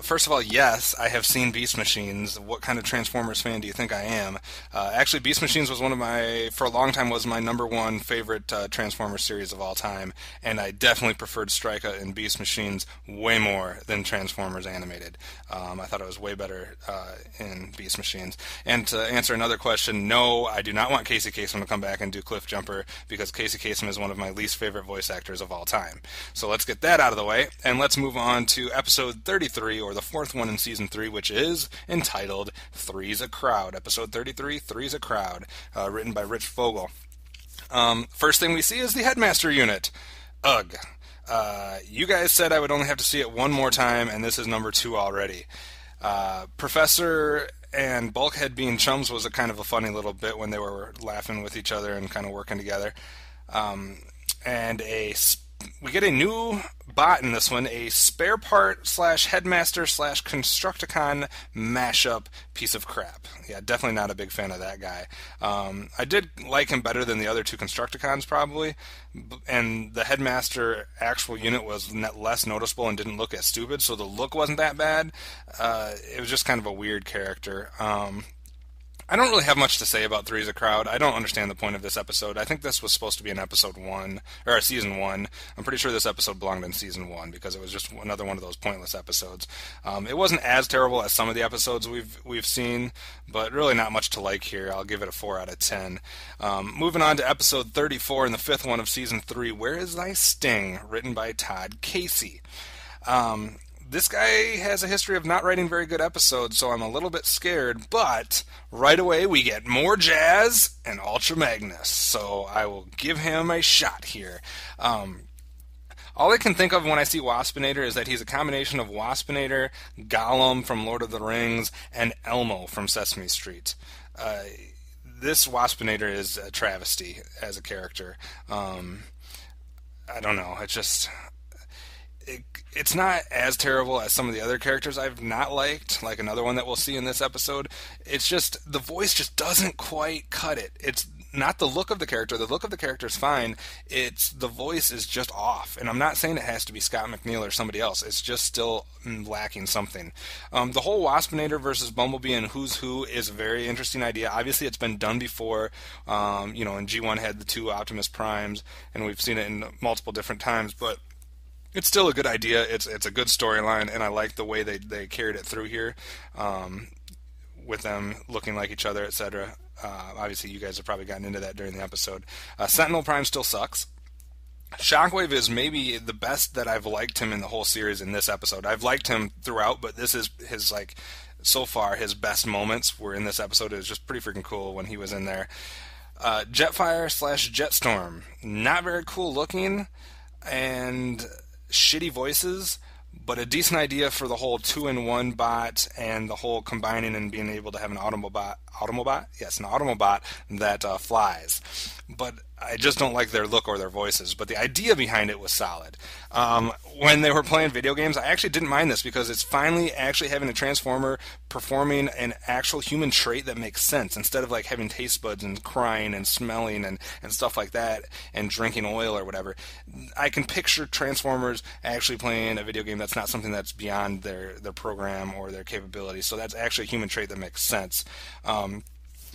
First of all, yes, I have seen Beast Machines. What kind of Transformers fan do you think I am? Actually, Beast Machines was for a long time, was my #1 favorite Transformers series of all time, and I definitely preferred Strika and Beast Machines way more than Transformers Animated. I thought it was way better in Beast Machines. Machines. And to answer another question, no, I do not want Casey Kasem to come back and do Cliff Jumper, because Casey Kasem is one of my least favorite voice actors of all time. So let's get that out of the way, and let's move on to episode 33, or the fourth one in season 3, which is entitled Three's a Crowd. Episode 33, Three's a Crowd, written by Rich Fogel. First thing we see is the Headmaster unit. Ugh. You guys said I would only have to see it one more time, and this is number 2 already. Professor and Bulkhead being chums was a kind of a funny little bit when they were laughing with each other and kind of working together. And we get a new bot in this one, a spare part / headmaster / Constructicon mashup piece of crap. Yeah, definitely not a big fan of that guy. I did like him better than the other 2 Constructicons probably, and the headmaster actual unit was less noticeable and didn't look as stupid, so the look wasn't that bad. It was just kind of a weird character. I don't really have much to say about Three's a Crowd. I don't understand the point of this episode. I think this was supposed to be in episode 1, or season 1. I'm pretty sure this episode belonged in season 1 because it was just another one of those pointless episodes. It wasn't as terrible as some of the episodes we've seen, but really not much to like here. I'll give it a 4 out of 10. Moving on to episode 34 and the 5th one of season 3, Where Is Thy Sting? Written by Todd Casey. This guy has a history of not writing very good episodes, so I'm a little bit scared, but right away we get more Jazz and Ultra Magnus, so I will give him a shot here. All I can think of when I see Waspinator is that he's a combination of Waspinator, Gollum from Lord of the Rings, and Elmo from Sesame Street. This Waspinator is a travesty as a character. I don't know, it's not as terrible as some of the other characters I've not liked, like another one that we'll see in this episode. It's just, the voice just doesn't quite cut it. It's not the look of the character. The look of the character is fine. It's the voice is just off. And I'm not saying it has to be Scott McNeil or somebody else. It's just still lacking something. The whole Waspinator versus Bumblebee and Who's Who is a very interesting idea. Obviously, it's been done before. And G1 had the 2 Optimus Primes, and we've seen it in multiple different times, but it's still a good idea. It's a good storyline, and I like the way they carried it through here, with them looking like each other, etc. Obviously, you guys have probably gotten into that during the episode. Sentinel Prime still sucks. Shockwave is maybe the best that I've liked him in the whole series in this episode. I've liked him throughout, but this is his, so far, his best moments were in this episode. It was just pretty freaking cool when he was in there. Jetfire / Jetstorm. Not very cool looking, and shitty voices, but a decent idea for the whole 2-in-1 bot and the whole combining and being able to have an Automobot? Yes, an Automobot that flies. But I just don't like their look or their voices, but the idea behind it was solid. When they were playing video games, I actually didn't mind this because it's finally actually having a Transformer performing an actual human trait that makes sense, instead of having taste buds and crying and smelling and stuff like that and drinking oil or whatever. I can picture Transformers actually playing a video game that's not something that's beyond their program or their capabilities, so that's actually a human trait that makes sense.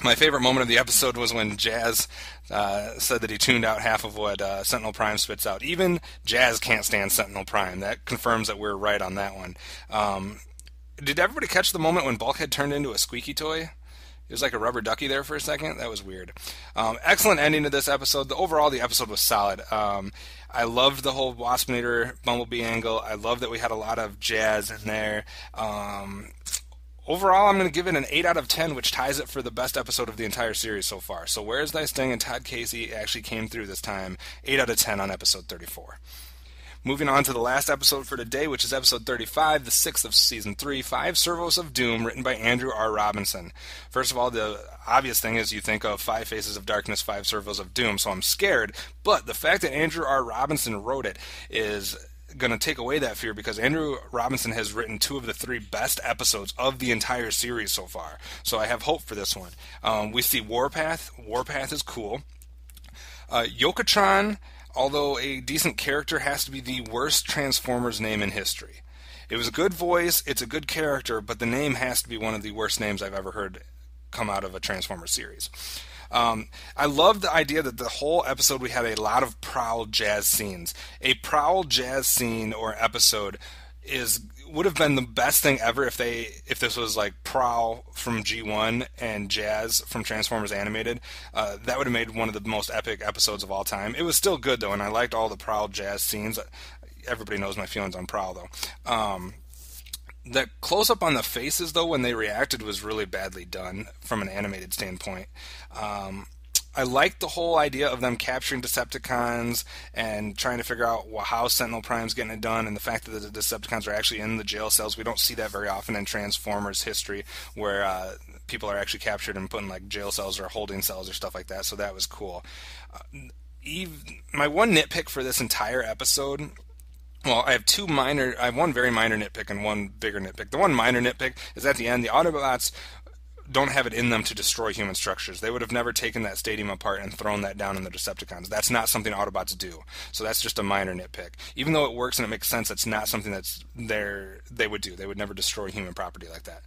My favorite moment of the episode was when Jazz said that he tuned out half of what Sentinel Prime spits out. Even Jazz can't stand Sentinel Prime. That confirms that we're right on that one. Did everybody catch the moment when Bulkhead turned into a squeaky toy? It was like a rubber ducky there for a second. That was weird. Excellent ending to this episode. Overall, the episode was solid. I loved the whole Waspinator Bumblebee angle. I love that we had a lot of Jazz in there. Overall, I'm going to give it an 8 out of 10, which ties it for the best episode of the entire series so far. So Where's Thy Sting and Todd Casey actually came through this time. 8 out of 10 on episode 34. Moving on to the last episode for today, which is episode 35, the 6th of season 3, 5 Servos of Doom, written by Andrew R. Robinson. First of all, the obvious thing is you think of 5 Faces of Darkness, 5 Servos of Doom, so I'm scared. But the fact that Andrew R. Robinson wrote it is going to take away that fear, because Andrew Robinson has written 2 of the 3 best episodes of the entire series so far. So I have hope for this one. We see Warpath. Warpath is cool. Yokotron, although a decent character, has to be the worst Transformers name in history. It was a good voice, it's a good character, but the name has to be one of the worst names I've ever heard come out of a Transformers series. I love the idea that the whole episode we had a lot of Prowl Jazz scenes. A Prowl Jazz scene or episode would have been the best thing ever if this was like Prowl from G1 and Jazz from Transformers Animated. That would have made one of the most epic episodes of all time. It was still good though, and I liked all the Prowl Jazz scenes. Everybody knows my feelings on Prowl though. The close-up on the faces, though, when they reacted was really badly done from an animated standpoint. I liked the whole idea of them capturing Decepticons and trying to figure out how Sentinel Prime's getting it done, and the fact that the Decepticons are actually in the jail cells. We don't see that very often in Transformers history, where people are actually captured and put in like jail cells or holding cells or stuff like that, so that was cool. My one nitpick for this entire episode... Well, I have one very minor nitpick and one bigger nitpick. The one minor nitpick is at the end, the Autobots don't have it in them to destroy human structures. They would have never taken that stadium apart and thrown that down on the Decepticons. That's not something Autobots do. So that's just a minor nitpick. Even though it works and it makes sense, it's not something they would do. They would never destroy human property like that.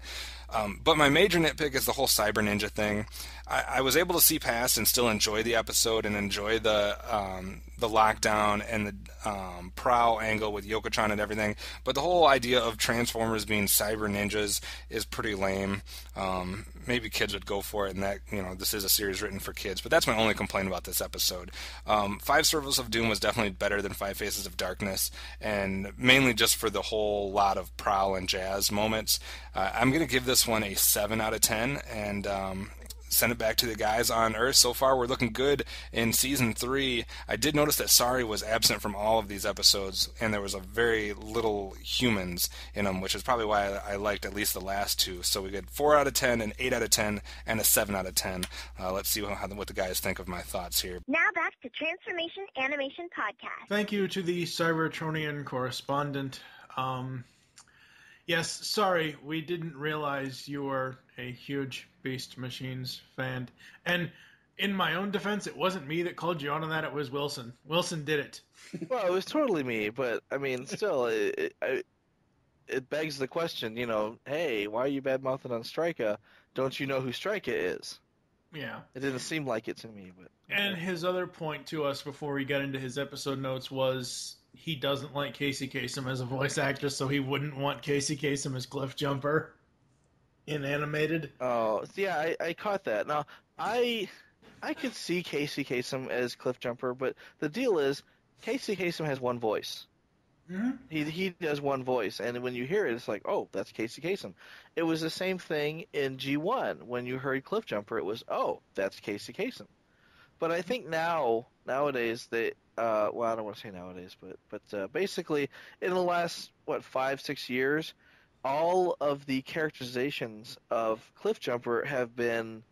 But my major nitpick is the whole Cyber Ninja thing. I was able to see past and still enjoy the episode and enjoy the lockdown and the Prowl angle with Yokotron and everything. But the whole idea of Transformers being Cyber Ninjas is pretty lame. Maybe kids would go for it, and that, this is a series written for kids. But that's my only complaint about this episode. Five Servals of Doom was definitely better than Five Faces of Darkness, and mainly just for the whole lot of Prowl and Jazz moments. I'm going to give this one a 7 out of 10, and send it back to the guys on Earth. So far, we're looking good in Season 3. I did notice that Sari was absent from all of these episodes, and there was a very little humans in them, which is probably why I liked at least the last two. So we get 4 out of 10, an 8 out of 10, and a 7 out of 10. Let's see what the guys think of my thoughts here. Now back to Transformation Animation Podcast. Thank you to the Cybertronian correspondent. Yes, sorry, we didn't realize you were a huge Beast Machines fan. And in my own defense, it wasn't me that called you out on that, it was Wilson. Wilson did it. Well, it was totally me, but, I mean, still, it begs the question, hey, why are you bad-mouthing on Strika? Don't you know who Strika is? Yeah. It didn't seem like it to me, but... And his other point to us before we got into his episode notes was... he doesn't like Casey Kasem as a voice actor, so he wouldn't want Casey Kasem as Cliff Jumper in animated. Oh, yeah, I caught that. Now, I could see Casey Kasem as Cliff Jumper, but the deal is, Casey Kasem has one voice. Mm-hmm. He does one voice, and when you hear it, it's like, oh, that's Casey Kasem. It was the same thing in G1. When you heard Cliff Jumper, it was, oh, that's Casey Kasem. But I think nowadays, I don't want to say nowadays, but basically, in the last, 5-6 years, all of the characterizations of Cliff Jumper have been,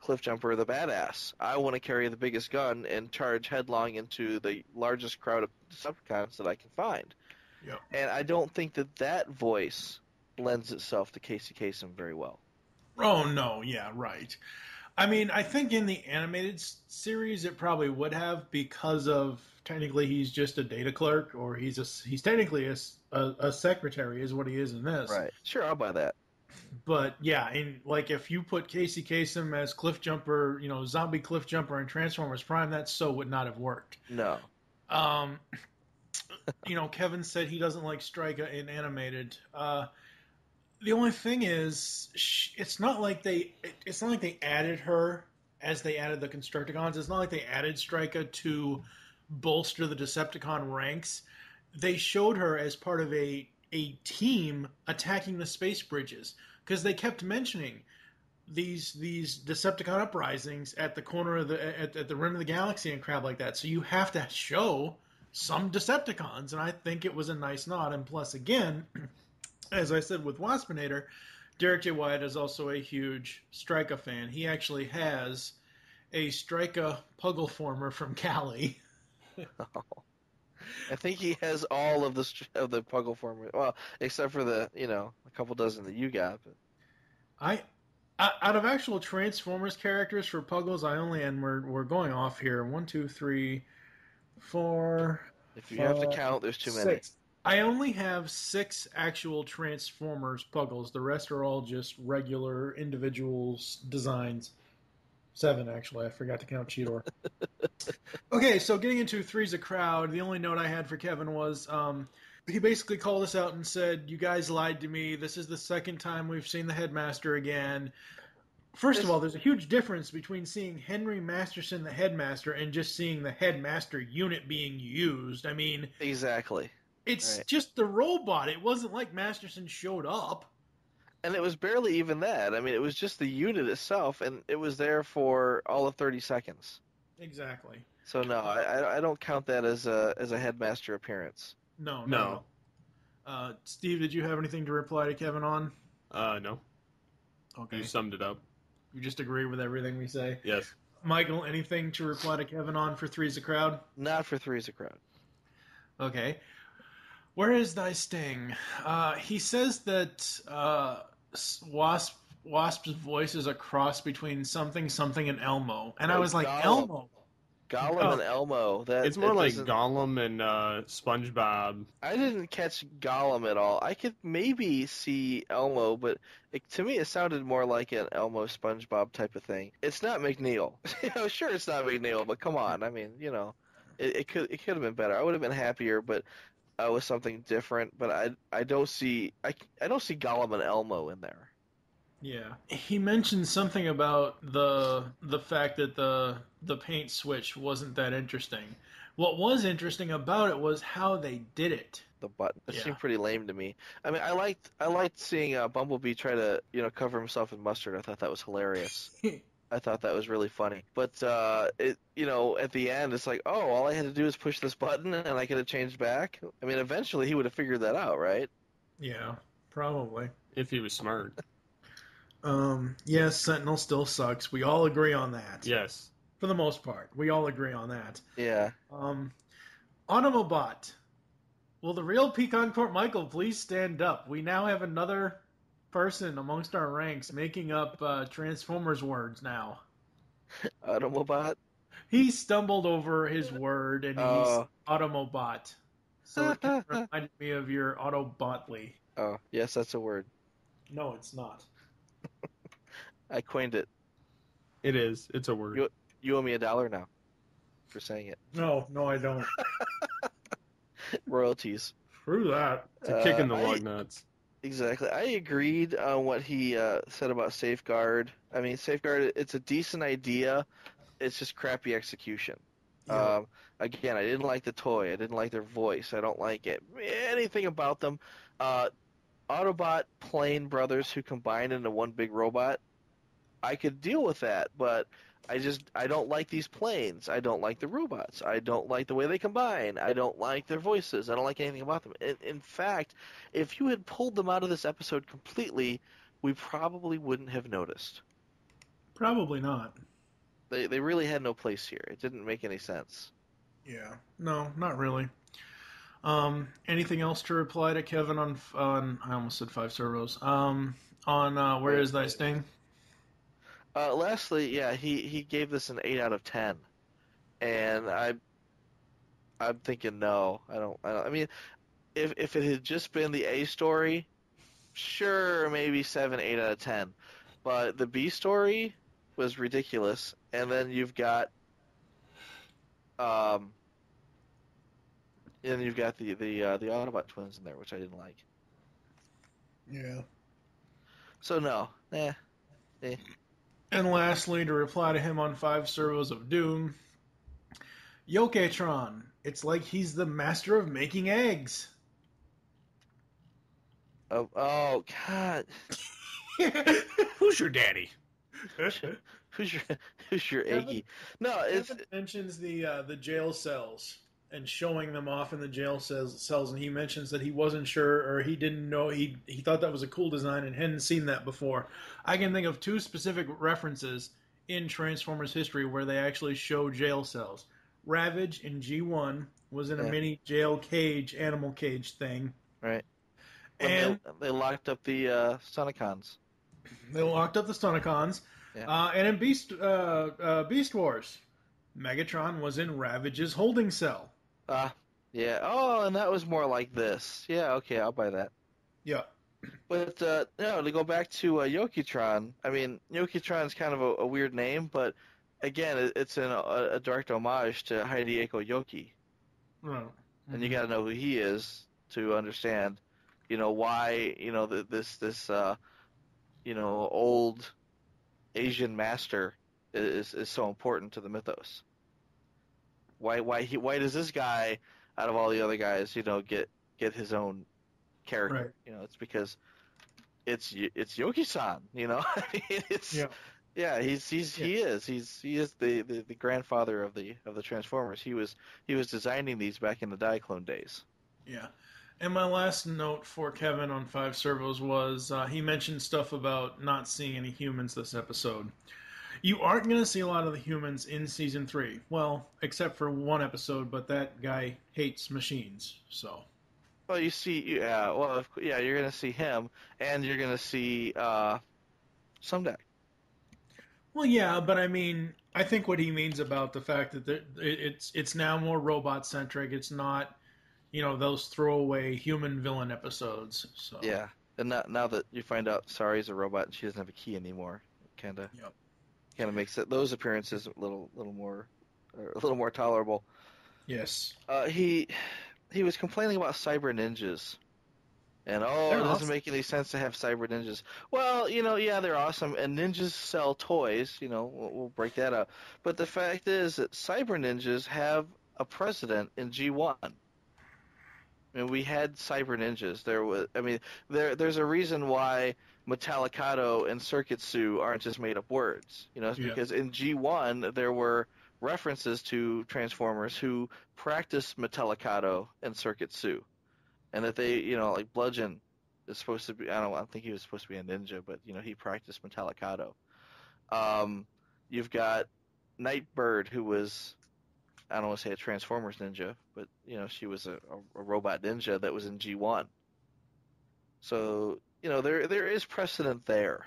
Cliff Jumper the badass. I want to carry the biggest gun and charge headlong into the largest crowd of Decepticons that I can find. Yep. And I don't think that voice lends itself to Casey Kasem very well. Oh, no, yeah, right. I mean, I think in the animated series it probably would have, because of technically he's just a data clerk, or he's technically a secretary is what he is in this. Right. Sure, I'll buy that. But yeah, if you put Casey Kasem as Cliff Jumper, zombie Cliff Jumper in Transformers Prime, that would not have worked. No. Kevin said he doesn't like Strika in animated. The only thing is, it's not like they added her as they added the Constructicons. It's not like they added Strika to bolster the Decepticon ranks. They showed her as part of a team attacking the space bridges, because they kept mentioning these Decepticon uprisings at the corner of at the rim of the galaxy and crap like that. So you have to show some Decepticons, and I think it was a nice nod. And plus, again, as I said with Waspinator, Derek J. Wyatt is also a huge Strika fan. He actually has a Strika Puggle former from Cali. I think he has all of the Puggle former, well, except for the a couple dozen that you got. But out of actual Transformers characters for Puggles, we're going off here. 1, 2, 3, 4. If you have to count, there's too many. 6. I only have 6 actual Transformers Puggles. The rest are all just regular individuals designs. 7, actually. I forgot to count Cheetor. Okay, so getting into Three's a Crowd, the only note I had for Kevin was he basically called us out and said, you guys lied to me. This is the second time we've seen the Headmaster again. First of all, there's a huge difference between seeing Henry Masterson, the Headmaster, and just seeing the Headmaster unit being used. I mean... Exactly. It's Right. just the robot. It wasn't like Masterson showed up. And it was barely even that. I mean, it was just the unit itself, and it was there for all of 30 seconds. Exactly. So no, I don't count that as a Headmaster appearance. No. Steve, did you have anything to reply to Kevin on? No. Okay. You summed it up. You just agree with everything we say? Yes. Michael, anything to reply to Kevin on for Three's a Crowd? Not for Three's a Crowd. Okay. Where is thy sting? He says that Wasp's voice is a cross between something and Elmo. And I was like, Gollum. Elmo? Gollum and Elmo. It's more like Gollum and SpongeBob. I didn't catch Gollum at all. I could maybe see Elmo, but to me it sounded more like an Elmo SpongeBob type of thing. It's not McNeil. Sure, it's not McNeil, but come on. I mean, it could have been better. I would have been happier, but with something different. But I don't see Gollum and Elmo in there. Yeah. He mentioned something about the fact that the paint switch wasn't that interesting. What was interesting about it was how they did it. The button. It Yeah. seemed pretty lame to me. I mean, I liked seeing Bumblebee try to cover himself in mustard. I thought that was hilarious. I thought that was really funny. But at the end, it's like, oh, all I had to do is push this button and I could have changed back. I mean, eventually he would have figured that out, right? Yeah, probably. If he was smart. Yes, Sentinel still sucks. We all agree on that. Yes. For the most part. We all agree on that. Yeah. Automobot. Will the real Pecan Court Michael please stand up? We now have another person amongst our ranks making up Transformers words now. Automobot? He stumbled over his word and he's Automobot. So it kind of reminded me of your Autobotly. Oh, yes, that's a word. No, it's not. I coined it. It is. It's a word. You owe me $1 now for saying it. No, I don't. Royalties. Screw that. It's a kick in the lug nuts. Exactly. I agreed on what he said about Safeguard. I mean, Safeguard, it's a decent idea. It's just crappy execution. Yeah. Again, I didn't like the toy. I didn't like their voice. I don't like anything about them. Autobot plane brothers who combine into one big robot, I could deal with that, but I don't like these planes. I don't like the robots. I don't like the way they combine. I don't like their voices. I don't like anything about them. In fact, if you had pulled them out of this episode completely, we probably wouldn't have noticed. Probably not. They really had no place here. It didn't make any sense. Yeah. No, not really. Anything else to reply to Kevin on I almost said 5 servos. On Where Is Thy Sting? Lastly, yeah, he gave this an 8 out of 10, and I'm thinking no, I don't. I mean, if it had just been the A story, sure, maybe 7, 8 out of 10, but the B story was ridiculous, and then you've got the Autobot twins in there, which I didn't like. Yeah. So no, And lastly, to reply to him on 5 servos of Doom, Yoketron. It's like he's the master of making eggs. Oh God. Who's your daddy? Who's your Iggy? No, it's Kevin mentions the jail cells and showing them off in the jail cells, and he mentions that he wasn't sure, or he didn't know, he thought that was a cool design and hadn't seen that before. I can think of 2 specific references in Transformers history where they actually show jail cells. Ravage in G1 was in a mini jail cage, animal cage thing. Right. And they locked up the Sonicons. They locked up the Sonicons. Yeah. And in Beast Wars, Megatron was in Ravage's holding cell. Yeah. Oh, and that was more like this. Yeah, okay, I'll buy that. Yeah. But no, to go back to Yokitron, I mean, Yokitron's kind of a weird name, but again, it's a direct homage to Hideko Yoki. Right. And you got to know who he is to understand, why, this old Asian master is so important to the mythos. Why does this guy, out of all the other guys, get his own character? Right. It's because it's Yoki-san. I mean, he is the grandfather of the Transformers. He was designing these back in the Diaclone days. Yeah. And my last note for Kevin on Five Servos was he mentioned stuff about not seeing any humans this episode. You aren't going to see a lot of the humans in Season 3. Well, except for one episode, but that guy hates machines, so... Well, you see, you're going to see him, and you're going to see Sumdac. Well, yeah, but I mean, I think what he means about the fact that it's now more robot-centric. It's not, those throwaway human villain episodes. So yeah, and now that you find out Sari's a robot and she doesn't have a key anymore, it kind of makes those appearances a little more tolerable. Yes. He was complaining about cyber ninjas. And it doesn't make any sense to have cyber ninjas. Well, they're awesome, and ninjas sell toys. We'll break that up. But the fact is that cyber ninjas have a precedent in G1. I mean, we had cyber ninjas. There's a reason why Metallicato and Circuitsu aren't just made up words. It's because in G1 there were references to Transformers who practiced Metallicato and Circuitsu. And that they, like Bludgeon is supposed to be, I don't think he was supposed to be a ninja, but, he practiced Metallicato. You've got Nightbird, who was, I don't want to say a Transformers ninja, but, she was a robot ninja that was in G1. So, there is precedent there.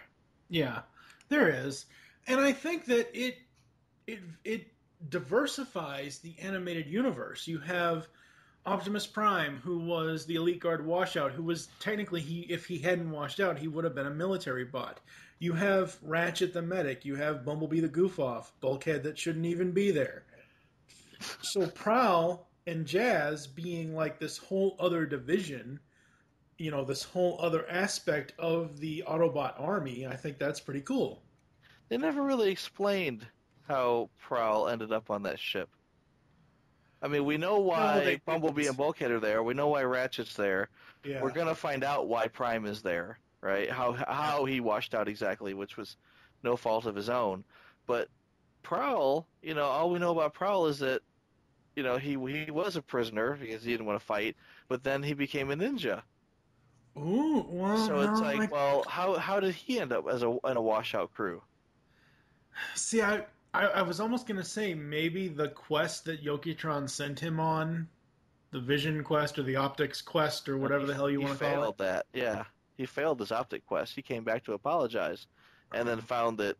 Yeah, there is. And I think that it diversifies the animated universe. You have Optimus Prime, who was the Elite Guard washout, who was technically, if he hadn't washed out, he would have been a military bot. You have Ratchet the Medic, you have Bumblebee the Goof-Off, Bulkhead that shouldn't even be there. So Prowl and Jazz being like this whole other division, this whole other aspect of the Autobot army, I think that's pretty cool. They never really explained how Prowl ended up on that ship. I mean, we know why Bumblebee and Bulkhead are there. We know why Ratchet's there. Yeah. We're going to find out why Prime is there, right? How he washed out exactly, which was no fault of his own. But Prowl, all we know about Prowl is that, he was a prisoner because he didn't want to fight, but then he became a ninja. Ooh, well, so it's how did he end up in a washout crew? See, I was almost going to say maybe the quest that Yokitron sent him on, the Vision quest or the Optics quest or whatever the hell you want to call it. He failed that, yeah. He failed his Optic quest. He came back to apologize and then found that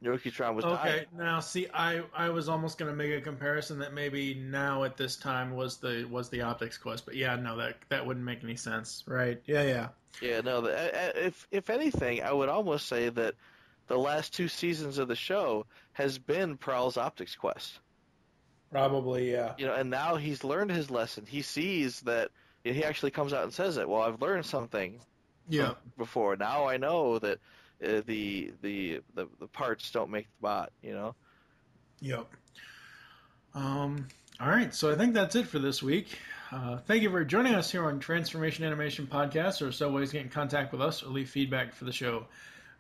Yokitron was dying. Okay, now see, I was almost going to make a comparison that maybe now at this time was the Optics quest, but yeah, no, that wouldn't make any sense, right? Yeah. Yeah, no, if anything, I would almost say that the last 2 seasons of the show has been Prowl's Optics quest. Probably, yeah. And now he's learned his lesson. He sees that he actually comes out and says it. Well, I've learned something. Yeah. Before now, I know that the parts don't make the bot. Yep. All right, so I think that's it for this week. Thank you for joining us here on Transformation Animation Podcast. There are several ways to get in contact with us or leave feedback for the show.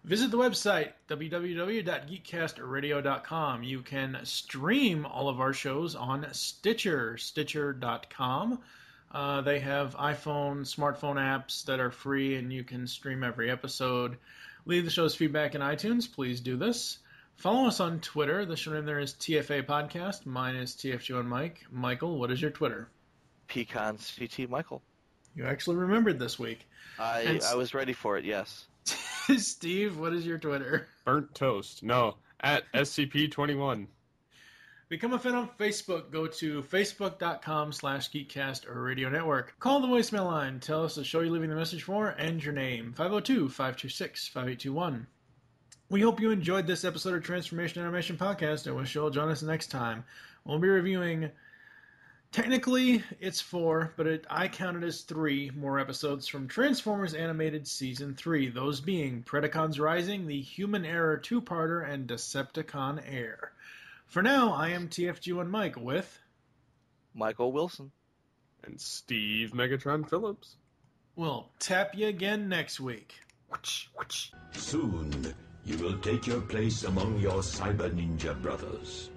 Visit the website, www.geekcastradio.com. You can stream all of our shows on Stitcher.com. They have iPhone, smartphone apps that are free, and you can stream every episode. Leave the show's feedback in iTunes. Please do this. Follow us on Twitter. The show name there is TFA Podcast. Mine is TFG and Mike. Michael, what is your Twitter? PecanCT Michael. You actually remembered this week. I was ready for it, yes. Steve, what is your Twitter? Burnt Toast. No, at SCP-21. Become a fan on Facebook. Go to facebook.com/Geekcast or Radio Network. Call the voicemail line. Tell us the show you're leaving the message for and your name. 502-526-5821. We hope you enjoyed this episode of Transformation Animation Podcast and wish you'll join us next time. We'll be reviewing, technically it's 4, but I counted as 3 more episodes from Transformers Animated Season 3. Those being Predacons Rising, the Human Error 2-parter, and Decepticon Air. For now, I am TFG1 Mike with Michael Wilson and Steve Megatron Phillips. We'll tap you again next week. Soon, you will take your place among your Cyber Ninja brothers.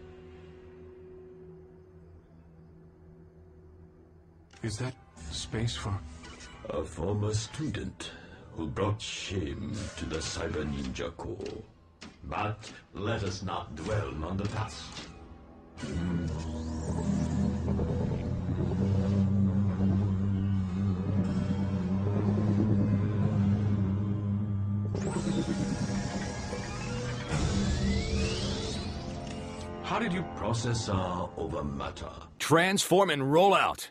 Is that space for... A former student who brought shame to the Cyber Ninja Corps. But let us not dwell on the past. How did you... Processor over matter. Transform and roll out.